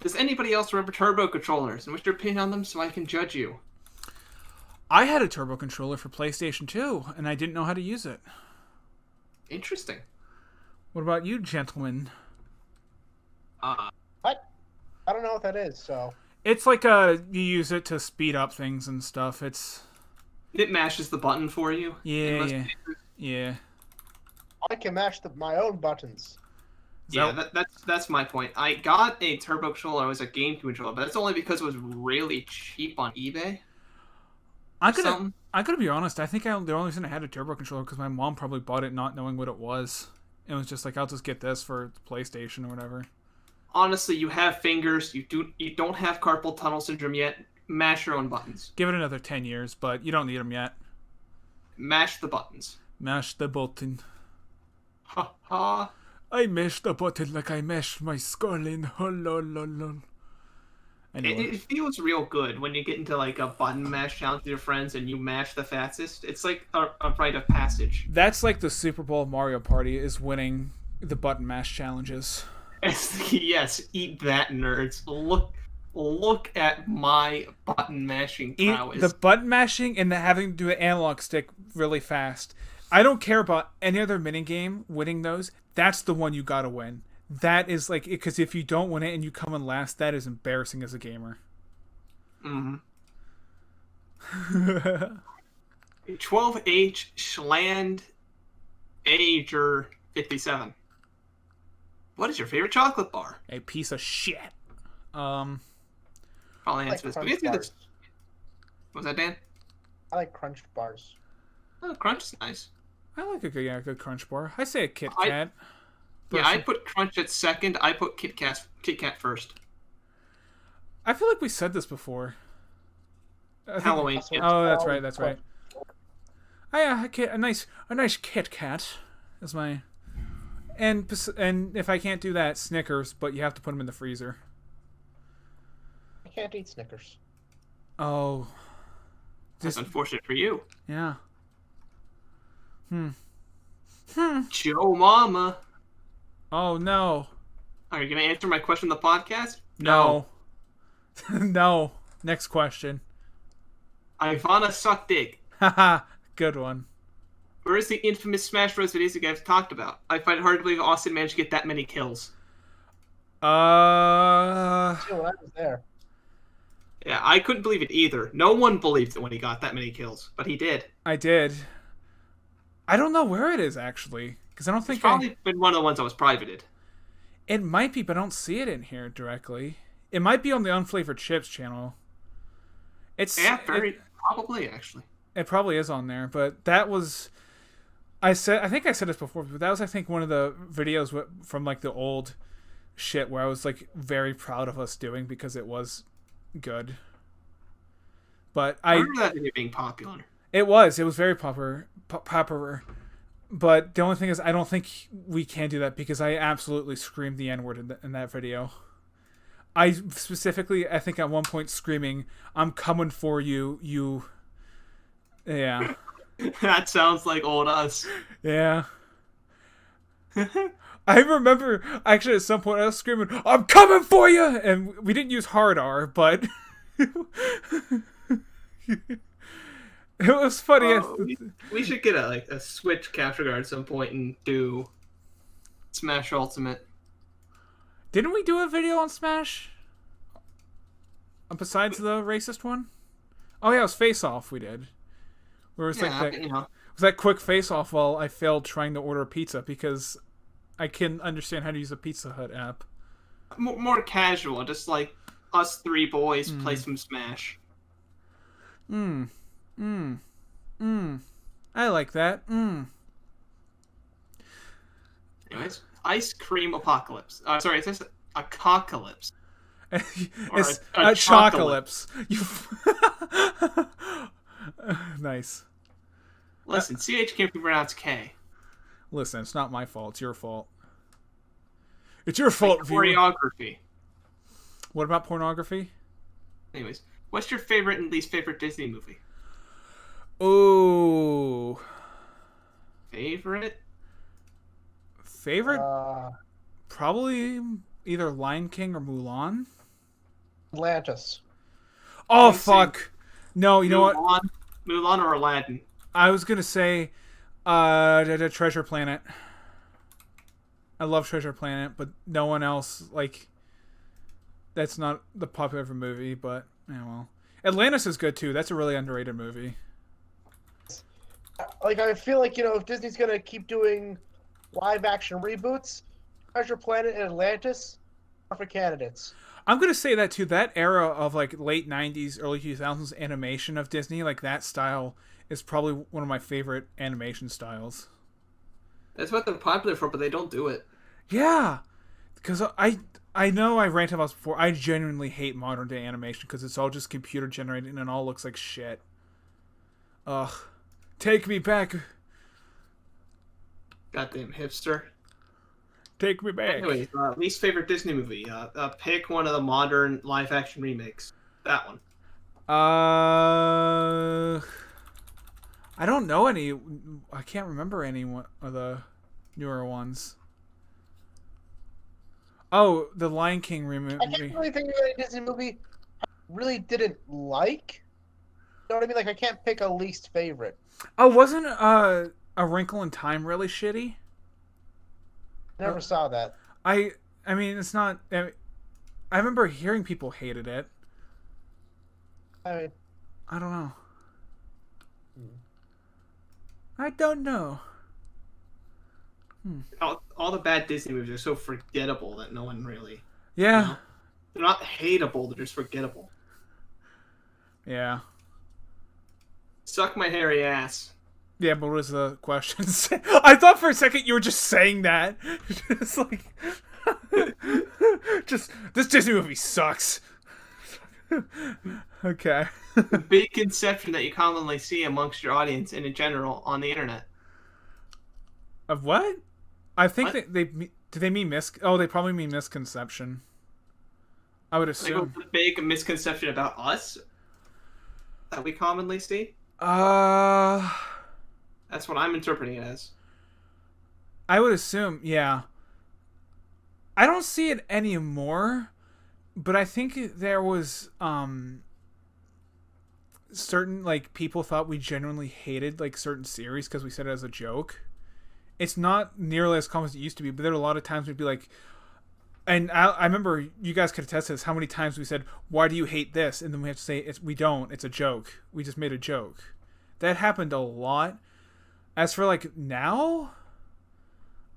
Does anybody else remember turbo controllers, and what's your opinion on them so I can judge you? I had a turbo controller for PlayStation 2, and I didn't know how to use it. Interesting. What about you, gentlemen? What? I don't know what that is, so... It's like you use it to speed up things and stuff. It mashes the button for you. Yeah. I can mash my own buttons. Yeah, that's my point. I got a turbo controller as a GameCube controller, but that's only because it was really cheap on eBay. I gotta be honest. I think the only reason I had a turbo controller because my mom probably bought it not knowing what it was. It was just like, I'll just get this for the PlayStation or whatever. Honestly, you have fingers. You don't have carpal tunnel syndrome yet. Mash your own buttons. Give it another 10 years, but you don't need them yet. Mash the buttons. Mash the button. Ha ha. I mash the button like I mash my skull in. Anyway. It feels real good when you get into like a button mash challenge with your friends and you mash the fastest. It's like a rite of passage. That's like the Super Bowl of Mario Party is winning the button mash challenges. Yes, eat that, nerds. Look at my button mashing prowess. The button mashing and the having to do an analog stick really fast. I don't care about any other minigame winning those. That's the one you gotta win. That is like, because if you don't win it and you come in last, that is embarrassing as a gamer. Mm-hmm. 12H Schland Ager 57. What is your favorite chocolate bar? A piece of shit. Probably answer this. Crunch bars. Was that Dan? I like Crunch bars. Oh, Crunch is nice. I like a good Crunch bar. I say a Kit Kat. Yeah, I put Crunch at second. I put Kit Kat first. I feel like we said this before. Halloween. Oh, that's right. Oh, yeah, a nice Kit Kat is my. And if I can't do that, Snickers, but you have to put them in the freezer. I can't eat Snickers. Oh. That's unfortunate for you. Yeah. Joe Mama. Oh, no. Are you going to answer my question on the podcast? No. No. Next question. Ivana suck dick. Haha. Good one. Where is the infamous Smash Bros. Videos you guys talked about? I find it hard to believe Austin managed to get that many kills. I was there. Yeah, I couldn't believe it either. No one believed it when he got that many kills, but he did. I did. I don't know where it is, actually. Because I don't think it's probably been one of the ones that was privated. It might be, but I don't see it in here directly. It might be on the Unflavored Chips channel. Probably, actually. It probably is on there, but that was... I think I said this before, but that was, I think, one of the videos from, like, the old shit where I was, like, very proud of us doing because it was good. But I remember that video being popular. It was very popular. But the only thing is, I don't think we can do that because I absolutely screamed the N-word in that video. I specifically, I think at one point screaming, "I'm coming for you, you..." Yeah. That sounds like old us. Yeah. I remember, actually, at some point I was screaming, "I'm coming for you!" And we didn't use hard R, but... It was funny. We should get a Switch capture card at some point and do Smash Ultimate. Didn't we do a video on Smash? Besides the racist one? Oh yeah, it was Face Off we did. Where it was it was that quick face off while I failed trying to order a pizza because I couldn't understand how to use a Pizza Hut app. More casual, just like us three boys play some Smash. I like that. Anyways, Ice Cream Apocalypse. Sorry, it says Apocalypse. It's a Chocolips. Nice. Listen, CH can't be pronounced K. Listen, it's not my fault. It's your fault. It's your fault, Like viewer. choreography. What about pornography? Anyways, what's your favorite and least favorite Disney movie? Ooh. Favorite? Probably either Lion King or Mulan. Atlantis. Oh, I'm saying fuck. No, you know what? Mulan or Aladdin? I was going to say the Treasure Planet. I love Treasure Planet, but no one else, like, that's not the popular movie, but, yeah, well. Atlantis is good, too. That's a really underrated movie. Like, I feel like, if Disney's going to keep doing live-action reboots, Treasure Planet and Atlantis are for candidates. I'm going to say that, too. That era of, like, late 90s, early 2000s animation of Disney, like, that style is probably one of my favorite animation styles. That's what they're popular for, but they don't do it. Yeah. Because I know I ranted about this before. I genuinely hate modern day animation because it's all just computer generated and it all looks like shit. Ugh. Take me back. Goddamn hipster. Take me back. Anyway, least favorite Disney movie. Pick one of the modern live action remakes. That one. I don't know any. I can't remember any one of the newer ones. Oh, the Lion King remake. I can't really think of any Disney movie I really didn't like. You know what I mean? Like, I can't pick a least favorite. Oh, wasn't A Wrinkle in Time really shitty? Never saw that. I mean, it's not. I remember hearing people hated it. I mean, I don't know. I don't know. All the bad Disney movies are so forgettable that no one really. Yeah. They're not hateable, they're just forgettable. Yeah. Suck my hairy ass. Yeah, but what was the question? I thought for a second you were just saying that. Just like, just this Disney movie sucks. Okay. The big conception that you commonly see amongst your audience and in general on the internet. Of what? I think What? they do they mean Oh, they probably mean misconception. I would Like assume. a big misconception about us that we commonly see. That's what I'm interpreting it as. I would assume, yeah. I don't see it anymore, but I think there was certain like people thought we genuinely hated like certain series because we said it as a joke. It's not nearly as common as it used to be, but there are a lot of times we'd be like, and I remember you guys could attest to this, how many times we said, "Why do you hate this?" And then we have to say, "We don't. It's a joke. We just made a joke." That happened a lot. As for like now,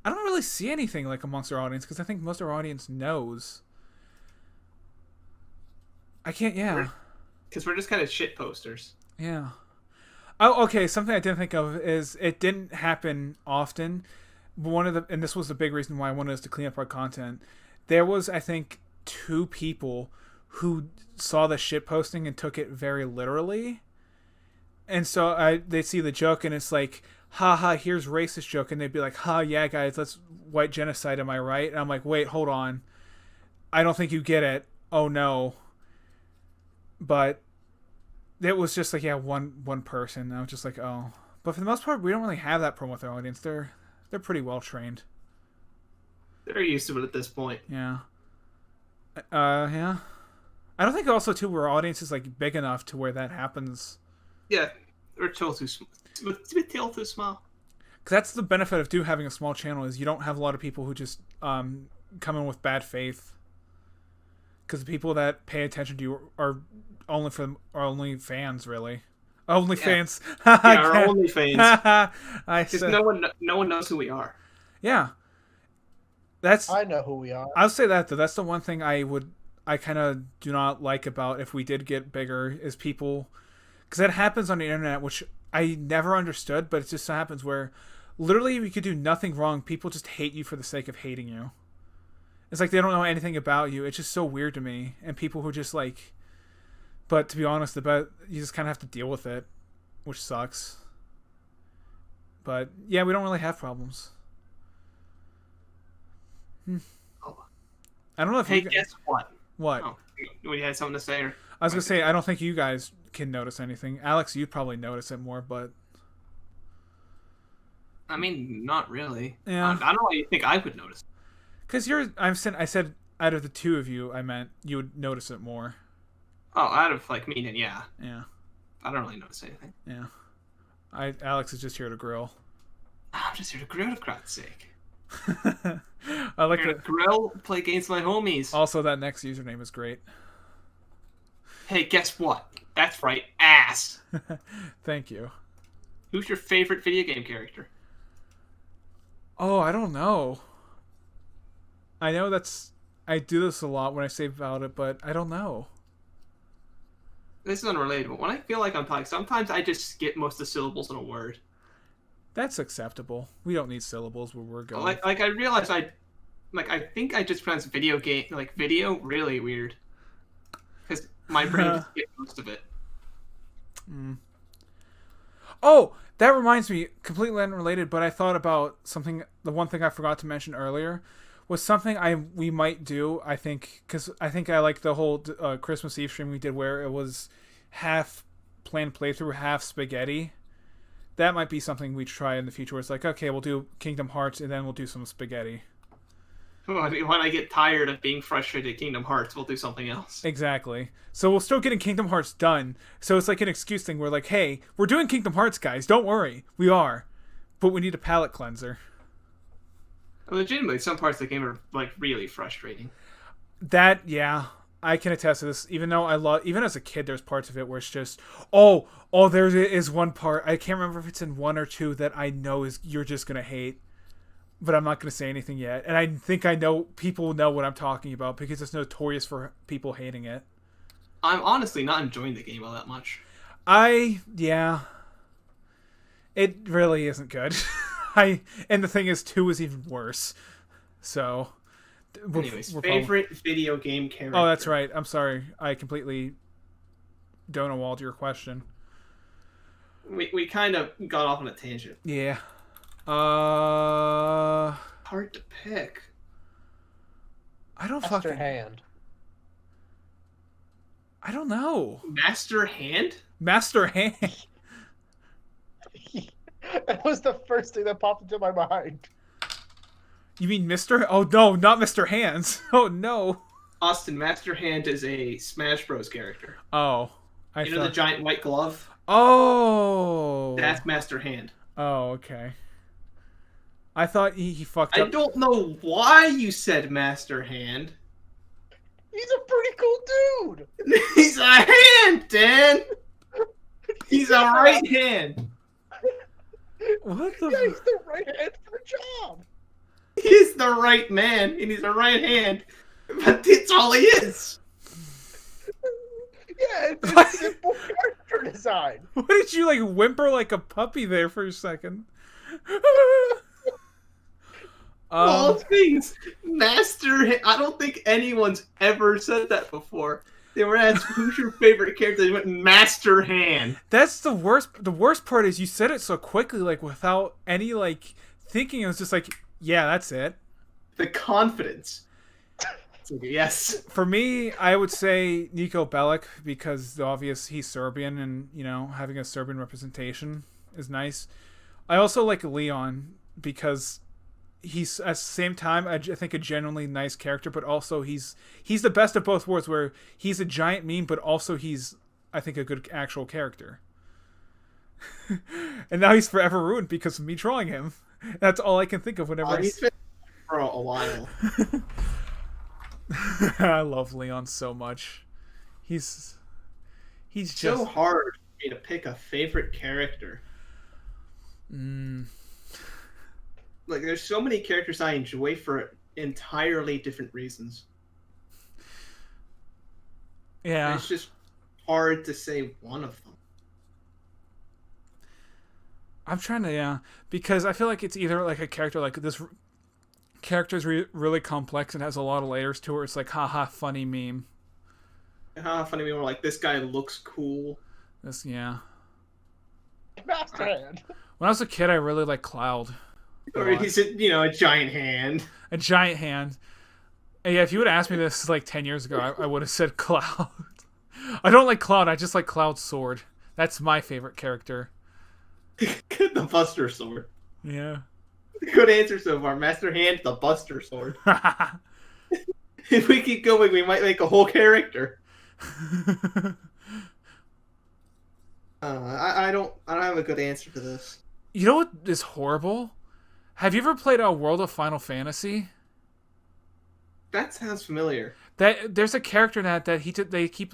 I don't really see anything like amongst our audience because I think most of our audience knows. I can't. Yeah. Because we're just kind of shit posters. Yeah. Oh, okay. Something I didn't think of is it didn't happen often. And this was the big reason why I wanted us to clean up our content. There was, I think, 2 people who saw the shit posting and took it very literally. And so they see the joke and it's like, haha, here's racist joke. And they'd be like, ha, yeah, guys, that's white genocide. Am I right? And I'm like, wait, hold on. I don't think you get it. Oh, no. But it was just like, yeah, one person. I was just like, oh. But for the most part, we don't really have that problem with our audience. They're pretty well trained. They're used to it at this point. Yeah. Yeah. I don't think also too our audience is like big enough to where that happens. Yeah, we're still too small. It's a bit too small. Because that's the benefit of having a small channel is you don't have a lot of people who just come in with bad faith. Because the people that pay attention to you are only fans, really. Only fans. Yeah, our only fans. Because no one knows who we are. Yeah. I know who we are. I'll say that though. That's the one thing I kind of do not like about if we did get bigger is people, because that happens on the internet, which I never understood, but it just happens where literally you could do nothing wrong. People just hate you for the sake of hating you. It's like they don't know anything about you. It's just so weird to me. And people who just like, but to be honest, you just kind of have to deal with it, which sucks. But yeah, we don't really have problems. Oh. I don't know if Hey, guess what? What? Oh, you had something to say? Or... I was gonna say I don't think you guys can notice anything. Alex, you'd probably notice it more, but I mean, not really. Yeah. I don't know why you think I would notice. because I said out of the two of you, I meant you would notice it more. Oh, out of like me, then yeah. Yeah. I don't really notice anything. Yeah. Alex is just here to grill. I'm just here to grill, for God's sake. I like Here to grill, play games with my homies. Also, that next username is great. Hey, guess what? That's right, ass. Thank you. Who's your favorite video game character? Oh, I don't know. I know I do this a lot when I say about it, but I don't know. This is unrelated, but when I feel like I'm talking, sometimes I just skip most of the syllables in a word. That's acceptable. We don't need syllables where we're going. Like I realize I think I just pronounced video really weird. Because my brain just skipped most of it. Oh, that reminds me, completely unrelated, but I thought about something. The one thing I forgot to mention earlier was something we might do. I think because I think I like the whole Christmas Eve stream we did where it was half planned playthrough, half spaghetti. That might be something we try in the future. Where it's like, okay, we'll do Kingdom Hearts and then we'll do some spaghetti. When I get tired of being frustrated at Kingdom Hearts, we'll do something else. Exactly. So we'll still getting Kingdom Hearts done. So it's like an excuse thing. We're like, hey, we're doing Kingdom Hearts, guys. Don't worry. We are. But we need a palate cleanser. Legitimately, some parts of the game are like really frustrating. Yeah. I can attest to this. Even though even as a kid, there's parts of it where it's just, there is one part. I can't remember if it's in 1 or 2 that I know you're just going to hate. But I'm not going to say anything yet. And I think I know people know what I'm talking about because it's notorious for people hating it. I'm honestly not enjoying the game all that much. Yeah. It really isn't good. And the thing is, 2 is even worse. So. Anyways, favorite video game character. Oh, that's right. I'm sorry. I completely don't know all to your question. We kind of got off on a tangent. Yeah. Hard to pick. I don't Master Hand. I don't know. Master Hand? Master Hand. That was the first thing that popped into my mind. You mean Mr.? Oh no, not Mr. Hands. Oh no. Austin, Master Hand is a Smash Bros. Character. Oh. You know the giant white glove? Oh. That's Master Hand. Oh, okay. I thought he fucked up. I don't know why you said Master Hand. He's a pretty cool dude. He's a hand, Dan. He's a right hand. What the? Yeah, he's the right hand for the job. He's the right man, and he's a right hand. But that's all he is. Yeah, it's simple character design. What did you like whimper like a puppy there for a second? All things Master. I don't think anyone's ever said that before. They were asked, "Who's your favorite character?" They went Master Hand. That's the worst. The worst part is you said it so quickly, like without any like thinking. It was just like, yeah, that's it. The confidence. Yes. For me, I would say Niko Bellic because the obvious he's Serbian and, having a Serbian representation is nice. I also like Leon because he's at the same time I think a genuinely nice character, but also he's the best of both worlds where he's a giant meme, but also he's I think a good actual character. And now he's forever ruined because of me drawing him. That's all I can think of whenever He's been for a while. I love Leon so much. He's just so hard for me to pick a favorite character. Like there's so many characters I enjoy for entirely different reasons. Yeah. And it's just hard to say one of them. I'm trying to, because I feel like it's either like a character like this character's really complex and has a lot of layers to it. It's like, haha, funny meme. Funny meme. Like, this guy looks cool. Yeah. Master Hand. When I was a kid, I really liked Cloud. Or he's a giant hand. A giant hand. And yeah, if you would have asked me this like 10 years ago, I would have said Cloud. I don't like Cloud. I just like Cloud's sword. That's my favorite character. The Buster Sword. Yeah. Good answer so far. Master Hand, the Buster Sword. If we keep going, we might make a whole character. I don't have a good answer for this. You know what is horrible? Have you ever played a World of Final Fantasy? That sounds familiar. There's a character in that they keep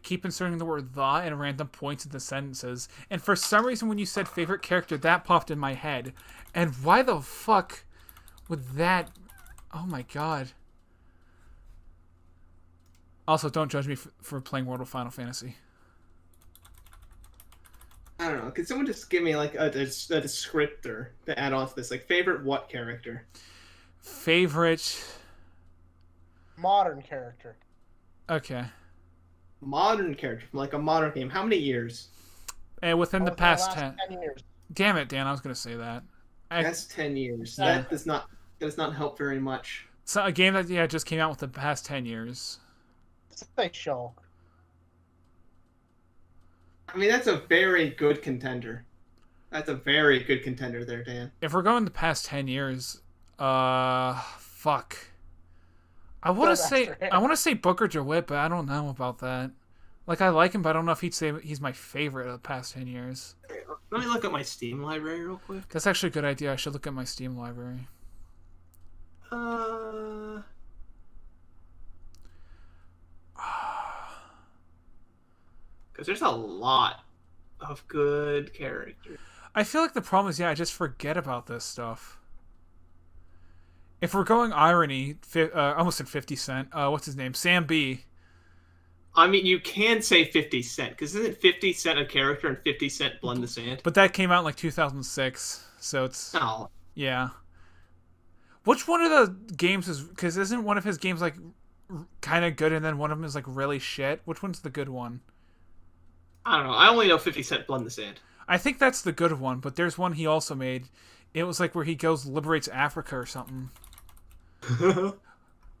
keep inserting the word "the" in random points in the sentences, and for some reason when you said favorite character, that popped in my head. And why the fuck would that? Oh my god. Also, don't judge me for playing World of Final Fantasy. I don't know. Could someone just give me like a descriptor to add on to this? Like, favorite what character? Favorite modern character. Okay. Modern character from like a modern game. How many years? And within the past 10 years. Damn it, Dan! I was gonna say that. That's 10 years. Yeah. That does not help very much. So a game that just came out within the past 10 years. Say Shulk. I mean, that's a very good contender. That's a very good contender there, Dan. If we're going the past 10 years, fuck. I want to say Booker DeWitt, but I don't know about that. Like, I like him, but I don't know if he'd say he's my favorite of the past 10 years. Let me look at my Steam library real quick. That's actually a good idea. I should look at my Steam library. Because there's a lot of good characters. I feel like the problem is, I just forget about this stuff. If we're going irony, almost at 50 Cent, what's his name? Sam B. I mean, you can say 50 Cent, because isn't 50 Cent a character and 50 Cent Blood in the Sand? But that came out in like 2006, so it's... Oh. Yeah. Which one of the games is... Because isn't one of his games like kind of good and then one of them is like really shit? Which one's the good one? I don't know. I only know 50 Cent Blood in the Sand. I think that's the good one, but there's one he also made. It was like where he goes liberates Africa or something.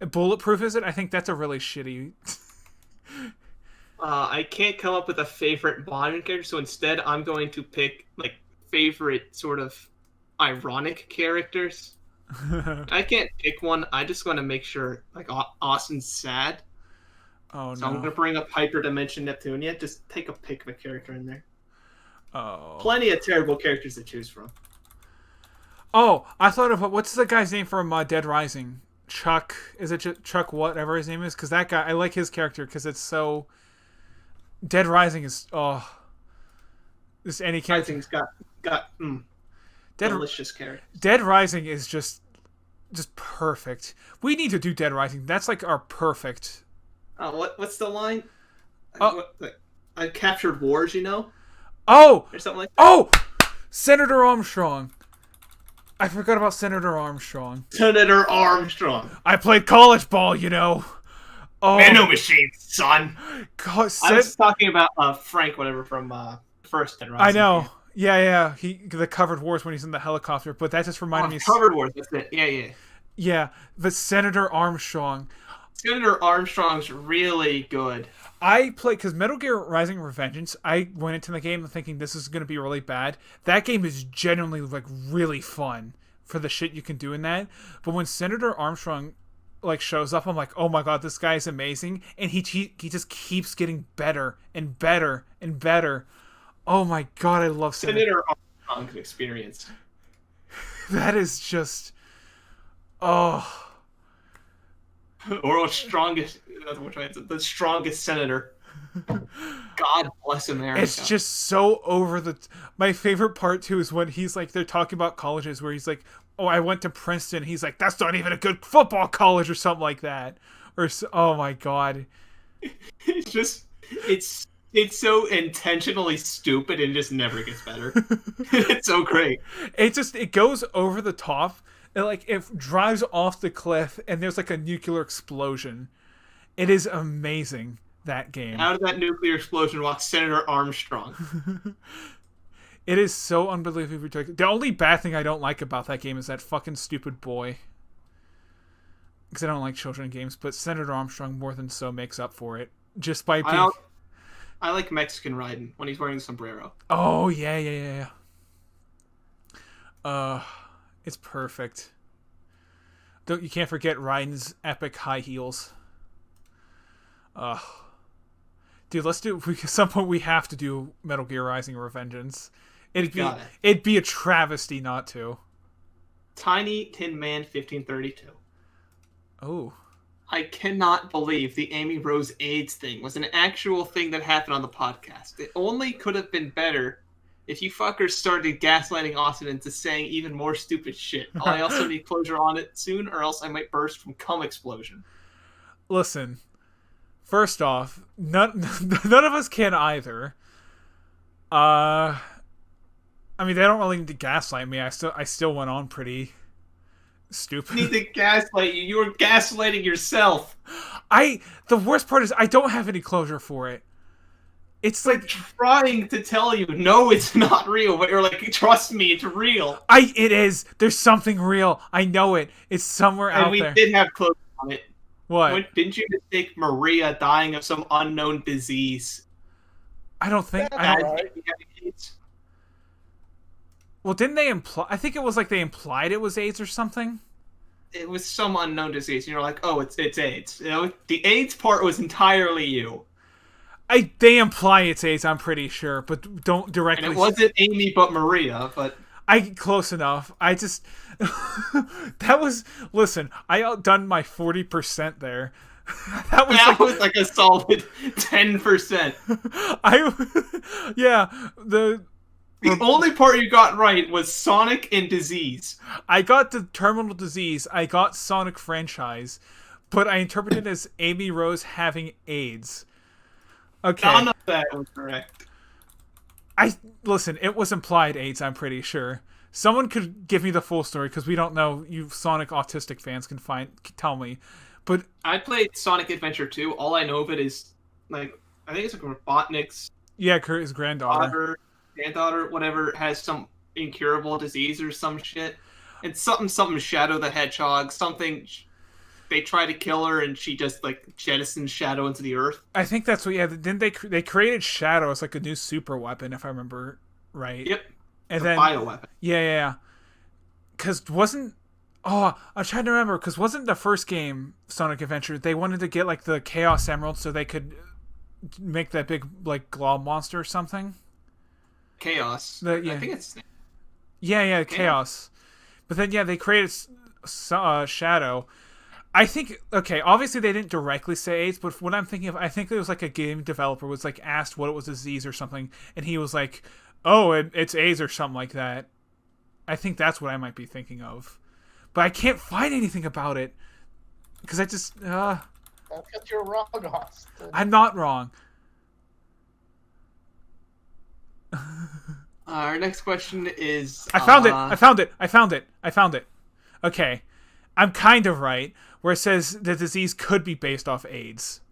Bulletproof, is it? I think that's a really shitty... I can't come up with a favorite modern character, so instead I'm going to pick like favorite sort of ironic characters. I can't pick one. I just want to make sure like Austin's sad. Oh so no! I'm going to bring up Hyperdimension Neptunia. Just take a pick of a character in there. Oh. Plenty of terrible characters to choose from. Oh, I thought of what's the guy's name from Dead Rising? Chuck, is it Chuck whatever his name is? Because that guy, I like his character because it's so... Dead Rising is, this any character... Rising's got delicious characters. Dead Rising is just perfect. We need to do Dead Rising. That's like our perfect... What's the line? I captured wars, Oh! Or something like that. Oh! Senator Armstrong. I forgot about Senator Armstrong. Senator Armstrong. I played college ball, Oh, Man, machine, son. God, I was talking about Frank, whatever, from First Dead Rising. I know. Yeah. The covered wars when he's in the helicopter, but that just reminded me. Covered wars. That's it. Yeah. Yeah, but Senator Armstrong. Senator Armstrong's really good. I played because Metal Gear Rising: Revengeance. I went into the game thinking this is going to be really bad. That game is genuinely like really fun for the shit you can do in that. But when Senator Armstrong like shows up, I'm like, oh my god, this guy is amazing, and he just keeps getting better and better and better. Oh my god, I love Senator Armstrong's experience. That is just Or the strongest senator. God bless America. It's just so over the... My favorite part, too, is when he's like, they're talking about colleges where he's like, oh, I went to Princeton. He's like, that's not even a good football college or something like that. Or, oh my god. It's just, it's so intentionally stupid and just never gets better. It's so great. It goes over the top. it drives off the cliff and there's like a nuclear explosion. It is amazing, that game. Out of that nuclear explosion walks Senator Armstrong. It is so unbelievably ridiculous. The only bad thing I don't like about that game is that fucking stupid boy. Because I don't like children games, but Senator Armstrong more than so makes up for it. Just by being... I like Mexican Raiden when he's wearing the sombrero. Oh, yeah. It's perfect. You can't forget Raiden's epic high heels. Dude, let's do... At some point, we have to do Metal Gear Rising: Revengeance. It'd be a travesty not to. Tiny Tin Man 1532. Oh. I cannot believe the Amy Rose AIDS thing was an actual thing that happened on the podcast. It only could have been better if you fuckers started gaslighting Austin into saying even more stupid shit. I also need closure on it soon, or else I might burst from cum explosion. Listen, first off, none of us can either. I mean, they don't really need to gaslight me. I still went on pretty stupid. Need to gaslight you. You were gaslighting yourself. The worst part is I don't have any closure for it. It's like trying to tell you, no, it's not real, but you're like, trust me, it's real. It is. There's something real. I know it. It's somewhere out there. And we did have closure on it. What? Didn't you mistake Maria dying of some unknown disease? I don't think. Well, didn't they imply? I think it was like they implied it was AIDS or something. It was some unknown disease, and you're like, oh, it's AIDS. You know, the AIDS part was entirely you. They imply it's AIDS, I'm pretty sure, but don't directly. And it wasn't Amy, but Maria. But close enough. I just listen. I outdone my 40% there. That was like a solid 10%. The only part you got right was Sonic and disease. I got the terminal disease. I got Sonic franchise, but I interpreted it as Amy Rose having AIDS. Okay. None of that was correct. Listen, it was implied AIDS, I'm pretty sure. Someone could give me the full story, because we don't know. You Sonic autistic fans can tell me. But I played Sonic Adventure 2. All I know of it is, like, I think it's like Robotnik's... Yeah, his granddaughter, whatever, has some incurable disease or some shit. It's something Shadow the Hedgehog, something... They try to kill her, and she just, like, jettisons Shadow into the earth. I think that's what, didn't they created Shadow as, like, a new super weapon, if I remember right. Yep. And then bioweapon. Yeah. Because I'm trying to remember, because wasn't the first game, Sonic Adventure, they wanted to get, like, the Chaos Emerald so they could make that big, like, glob monster or something? Chaos. I think it's... Yeah, Chaos. But then, they created Shadow. I think, okay, obviously they didn't directly say AIDS, but what I'm thinking of, I think it was like a game developer was like asked what it was, disease or something, and he was like, oh, it's AIDS or something like that. I think that's what I might be thinking of. But I can't find anything about it, because I just, That's because you're wrong, Austin. I'm not wrong. Our next question is... I found it. Okay. I'm kind of right, where it says the disease could be based off AIDS.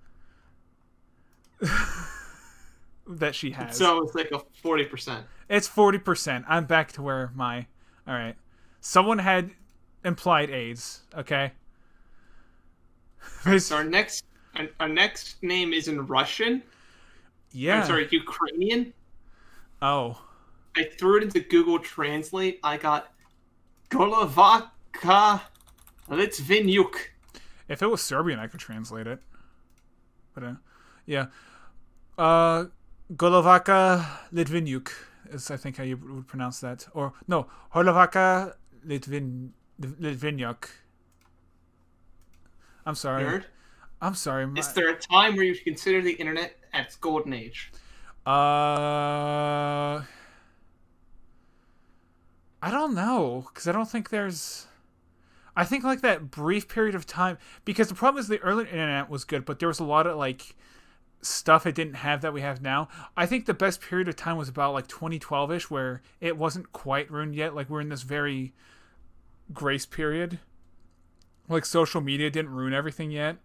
That she has. So it's like a 40%. It's 40%. I'm back to where alright. Someone had implied AIDS, okay? So our next name is in Russian? Yeah. I'm sorry, Ukrainian? Oh. I threw it into Google Translate. I got Golovaka Litvinyuk. If it was Serbian, I could translate it. But, yeah. Golovaka Litvinyuk is, I think, how you would pronounce that. Or, no, Holovaka Litvinyuk. I'm sorry. Nerd? I'm sorry. Is there a time where you consider the internet at its golden age? I don't know, because I don't think there's... I think like that brief period of time, because the problem is the early internet was good, but there was a lot of like stuff it didn't have that we have now. I think the best period of time was about like 2012-ish, where it wasn't quite ruined yet. Like we're in this very grace period. Like, social media didn't ruin everything yet.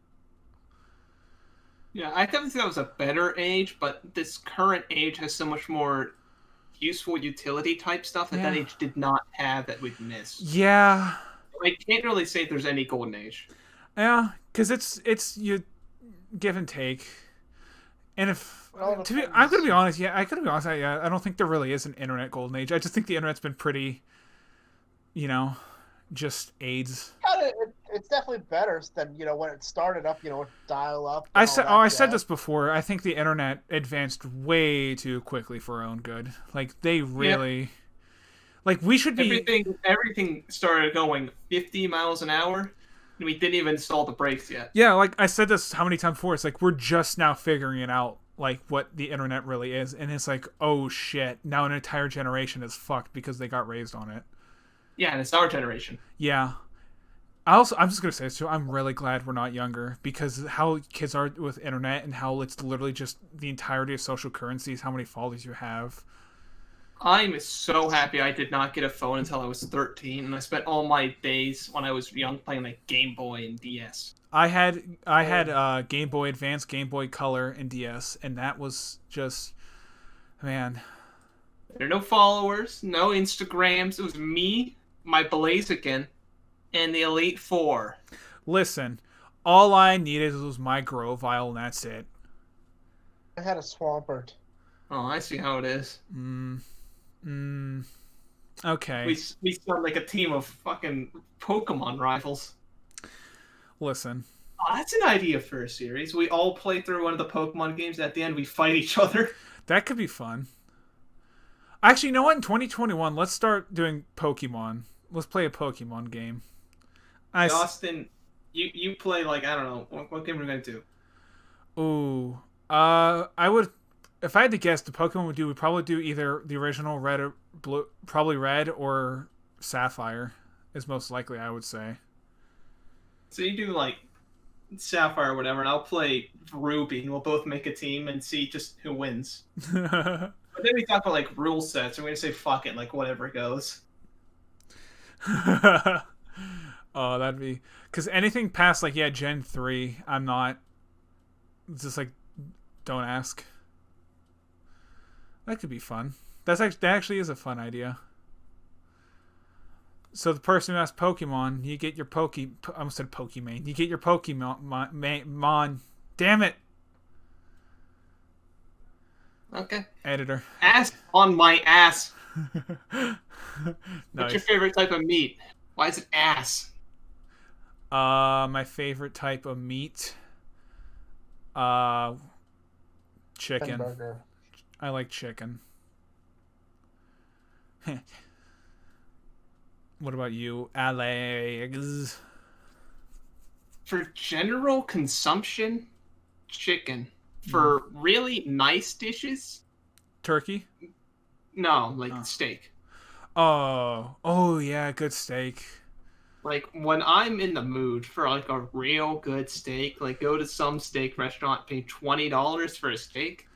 Yeah, I definitely think that was a better age, but this current age has so much more useful utility type stuff that that age did not have that we've missed. Yeah. I can't really say there's any golden age. Yeah, because it's you give and take. And if I'm gonna be honest, I don't think there really is an internet golden age. I just think the internet's been pretty, just AIDS. It's definitely better than when it started up, with dial up. I said this before. I think the internet advanced way too quickly for our own good. Like they really, like we should be. Everything started going 50 miles an hour. And we didn't even install the brakes yet. Yeah, like I said this how many times before. It's like we're just now figuring it out, like what the internet really is, and it's like, oh shit, now an entire generation is fucked because they got raised on it. Yeah, and it's our generation. Yeah. I'm just gonna say this too. I'm really glad we're not younger because how kids are with internet and how it's literally just the entirety of social currencies, how many followers you have. I'm so happy I did not get a phone until I was 13, and I spent all my days when I was young playing like Game Boy and DS. I had Game Boy Advance, Game Boy Color, and DS, and that was just, man. There are no followers, no Instagrams. It was me, my Blaziken, and the Elite Four. Listen, all I needed was my Grovile, and that's it. I had a Swampert. Oh, I see how it is. Okay. We sound like a team of fucking Pokemon rivals. Listen. Oh, that's an idea for a series. We all play through one of the Pokemon games. At the end, we fight each other. That could be fun. Actually, you know what? In 2021, let's start doing Pokemon. Let's play a Pokemon game. Austin, you play like, I don't know, what game are we going to do? Ooh. I would... If I had to guess, the Pokemon we'd probably do either the original Red or Blue, probably Red or Sapphire is most likely, I would say. So you do like Sapphire or whatever, and I'll play Ruby, and we'll both make a team and see just who wins. But then we talk about like rule sets, and we're gonna say fuck it, like whatever goes. Oh, that'd be because anything past like Gen 3, I'm not. It's just like, don't ask. That could be fun. That actually is a fun idea. So the person who asks Pokemon, you get your I almost said Pokemon. You get your Pokemon. Damn it. Okay. Editor. Ass on my ass. Nice. What's your favorite type of meat? Why is it ass? My favorite type of meat. Chicken. Hamburger. I like chicken. What about you, Alex? For general consumption, chicken. For really nice dishes, Turkey? no, like steak. Oh yeah, good steak. Like when I'm in the mood for like a real good steak, like go to some steak restaurant, pay $20 for a steak.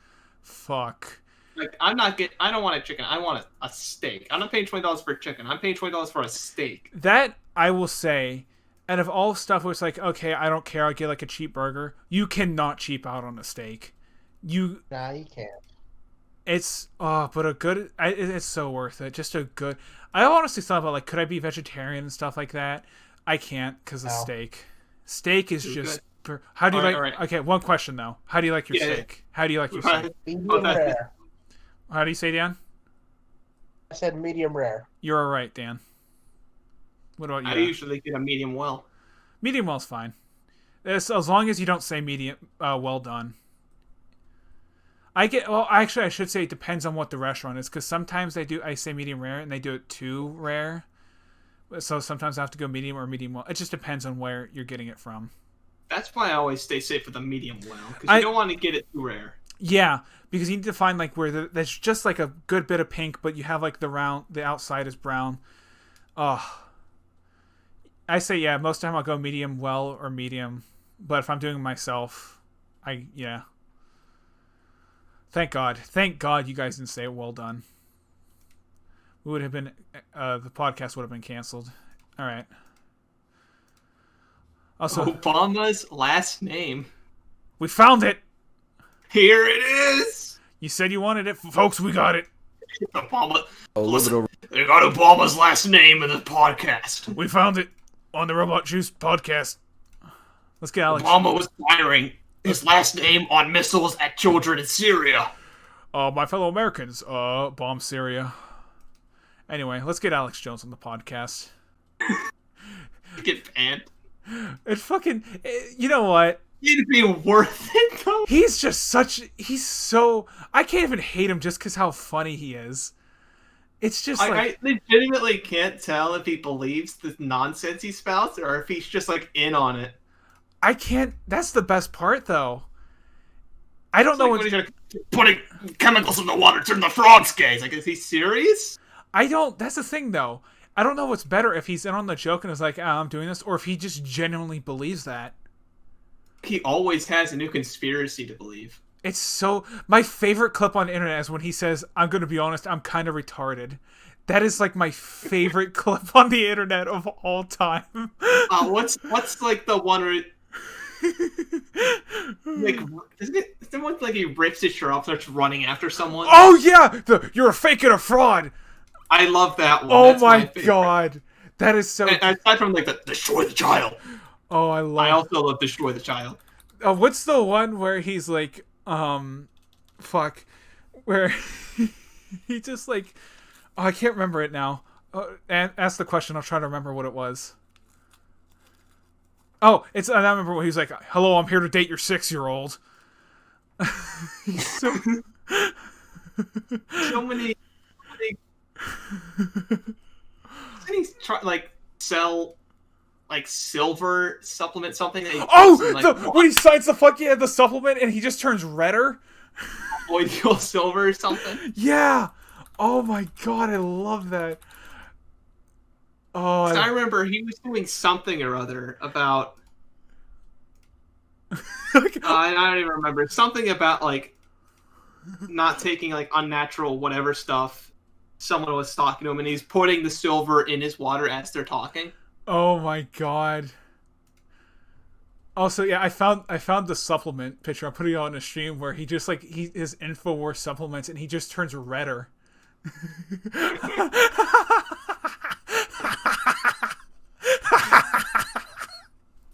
Fuck. Like I don't want a chicken. I want a steak. I'm not paying $20 for chicken. I'm paying $20 for a steak. That I will say, out of all stuff where it's like, okay, I don't care, I'll get like a cheap burger. You cannot cheap out on a steak. Nah, you can't. It's but it's so worth it. Just a good. I honestly thought about like, could I be vegetarian and stuff like that? I can't because of steak. Steak is just. How do you like? Right. Okay, one question though. How do you like your steak? How do you like your steak? Medium rare. How do you say, Dan? I said medium rare. You're all right, Dan. What about you? I usually get a medium well. Medium well's fine. As long as you don't say medium well done. Actually, I should say it depends on what the restaurant is, because sometimes I say medium rare and they do it too rare. So sometimes I have to go medium or medium well. It just depends on where you're getting it from. That's why I always stay safe with the medium well, because you don't want to get it too rare. Yeah, because you need to find like where there's just like a good bit of pink, but you have like the outside is brown. Oh, I say most of the time I'll go medium well or medium, but if I'm doing it myself, Thank God you guys didn't say it well done. We would have been the podcast would have been canceled. All right. Also, Obama's last name. we found it. Here it is. You said you wanted it, folks. We got it. Obama. A little bit over. They got Obama's last name in the podcast. We found it on the Robot Juice podcast. Let's get Alex. Obama was firing his last name on missiles at children in Syria. My fellow Americans, bomb Syria. Anyway, let's get Alex Jones on the podcast. Get banned. You know what? It'd be worth it, though. He's I can't even hate him just because how funny he is. It's just I legitimately can't tell if he believes the nonsense he spouts or if he's just, like, in on it. I can't, that's the best part, though. I don't know when he's putting chemicals in the water, turn the frogs gay. It's like, is he serious? that's the thing, though. I don't know what's better, if he's in on the joke and is like, I'm doing this, or if he just genuinely believes that. He always has a new conspiracy to believe. It's so... My favorite clip on the internet is when he says, I'm going to be honest, I'm kind of retarded. That is, like, my favorite clip on the internet of all time. What's like, the one where... like, isn't it one like he rips his shirt off and starts running after someone? Oh, yeah! You're a fake and a fraud! I love that one. Oh, my God. That is so... Aside from, like, the destroy the child. Oh, I also love destroy the child. What's the one where he's like, where he just like, I can't remember it now. And ask the question, I'll try to remember what it was. Oh, I remember when he was like, hello, I'm here to date your 6-year-old. so many Didn't he try, like, sell, like, silver supplement something? That when he signs the supplement and he just turns redder? Oil silver or something? Yeah! Oh my god, I love that. Oh, I remember he was doing something or other about... I don't even remember. Something about, like, not taking, like, unnatural whatever stuff. Someone was talking to him, and he's putting the silver in his water as they're talking. Oh my god. Also, yeah, I found the supplement picture. I'm putting it on a stream where he just, like, his InfoWars supplements, and he just turns redder.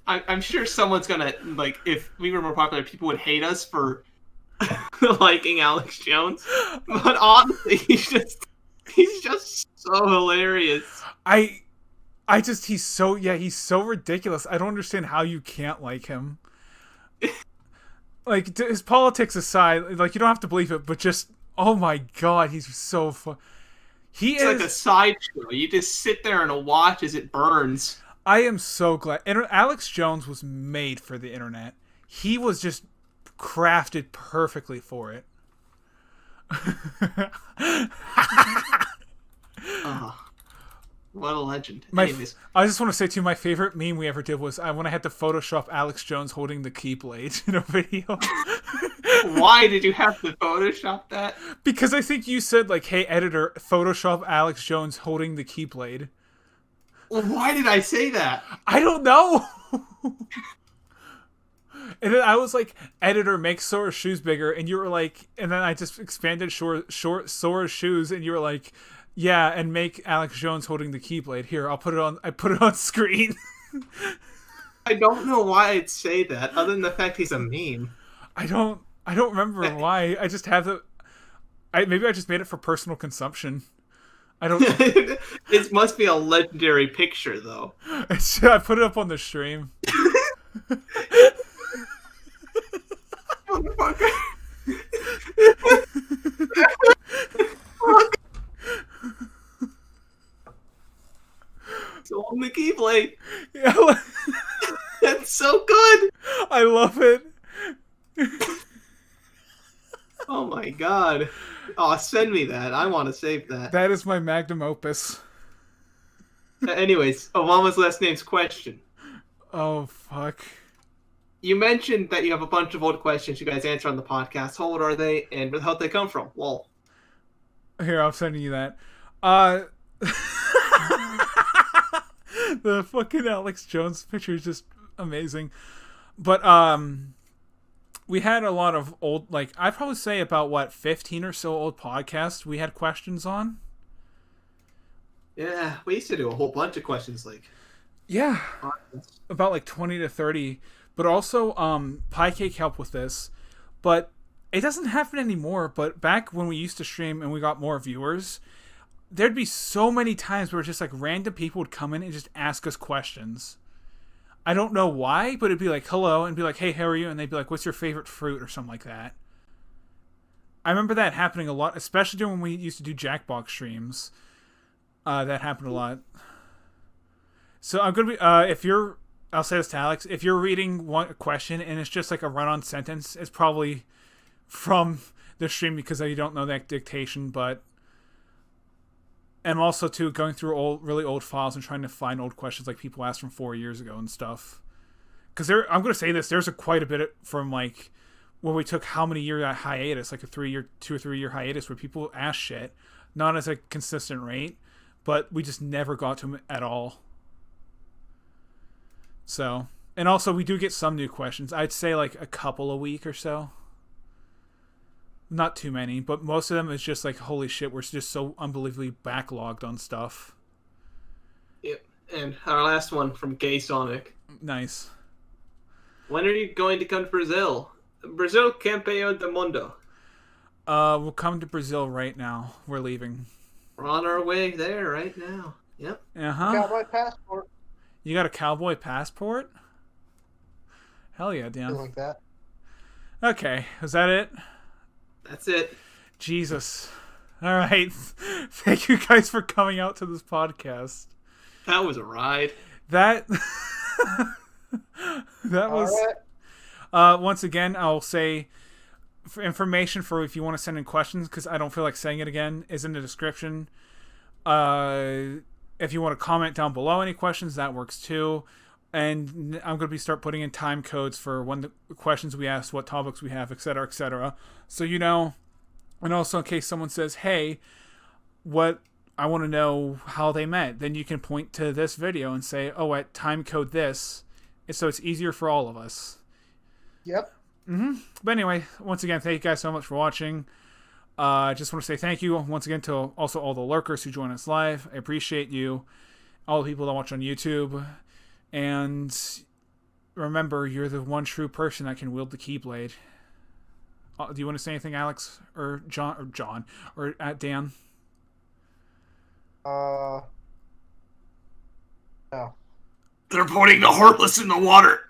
I'm sure someone's gonna, like, if we were more popular, people would hate us for liking Alex Jones. But honestly, he's just so hilarious. He's so ridiculous. I don't understand how you can't like him. Like, his politics aside, like, you don't have to believe it, but just, oh my god, he's so fun. It's like a sideshow. You just sit there and watch as it burns. I am so glad. Alex Jones was made for the internet. He was just crafted perfectly for it. What a legend. Anyways. I just want to say, too, my favorite meme we ever did was when I had to Photoshop Alex Jones holding the Keyblade in a video. Why did you have to Photoshop that? Because I think you said, like, hey, editor, Photoshop Alex Jones holding the Keyblade. Well, why did I say that? I don't know! And then I was like, editor, make Sora's shoes bigger, and you were like, and then I just expanded Sora's shoes, and you were like, yeah, and make Alex Jones holding the Keyblade. Here, I put it on screen. I don't know why I'd say that, other than the fact he's a meme. I don't remember why. I just have maybe I just made it for personal consumption. I don't. It must be a legendary picture, though. I put it up on the stream. Motherfucker. So on the Keyblade. Yeah, that's so good. I love it. Oh my god. Oh, send me that. I want to save that. That is my magnum opus. Anyways, Obama's last name's question. Oh, fuck. You mentioned that you have a bunch of old questions you guys answer on the podcast. How old are they, and where the hell did they come from? Well, here, I'm sending you that. The fucking Alex Jones picture is just amazing. But we had a lot of old, like, I'd probably say about 15 or so old podcasts we had questions on. Yeah, we used to do a whole bunch of questions like. Yeah, about like 20 to 30. But also, Pie Cake helped with this. But it doesn't happen anymore. But back when we used to stream and we got more viewers, there'd be so many times where just like random people would come in and just ask us questions. I don't know why, but it'd be like, hello, and be like, hey, how are you? And they'd be like, what's your favorite fruit? Or something like that. I remember that happening a lot, especially during when we used to do Jackbox streams. That happened a lot. So I'm going to be, I'll say this to Alex, if you're reading one question and it's just like a run-on sentence, it's probably from the stream because you don't know that dictation, but... And also, too, going through really old files and trying to find old questions like people asked from 4 years ago and stuff. Because I'm going to say this, there's quite a bit from, like, where we took how many year hiatus, like a 2 or 3 year hiatus where people asked shit, not as a consistent rate, but we just never got to them at all. So, and also, we do get some new questions. I'd say, like, a couple a week or so. Not too many, but most of them is just like, holy shit, we're just so unbelievably backlogged on stuff. Yep. And our last one from Gay Sonic. Nice. When are you going to come to Brazil? Brazil campeão do mundo. We'll come to Brazil right now. We're leaving. We're on our way there right now. Yep. Uh-huh. Cowboy passport. You got a cowboy passport? Hell yeah, Dan. Something like that. Okay, is that it? That's it. Jesus. All right. Thank you guys for coming out to this podcast. That was a ride. That was... Right. Once again, I'll say for information for if you want to send in questions, because I don't feel like saying it again, is in the description. If you want to comment down below any questions, that works too. And I'm going to start putting in time codes for when the questions we ask, what topics we have, etc., etc. So you know, and also in case someone says, hey, what I want to know how they met, then you can point to this video and say, oh, at time code this, so it's easier for all of us. Yep. But anyway, once again, thank you guys so much for watching. I just want to say thank you once again to also all the lurkers who join us live. I appreciate you. All the people that watch on YouTube. And remember, you're the one true person that can wield the Keyblade. Do you want to say anything, Alex? Or John? Or Dan? No. They're putting the Heartless in the water.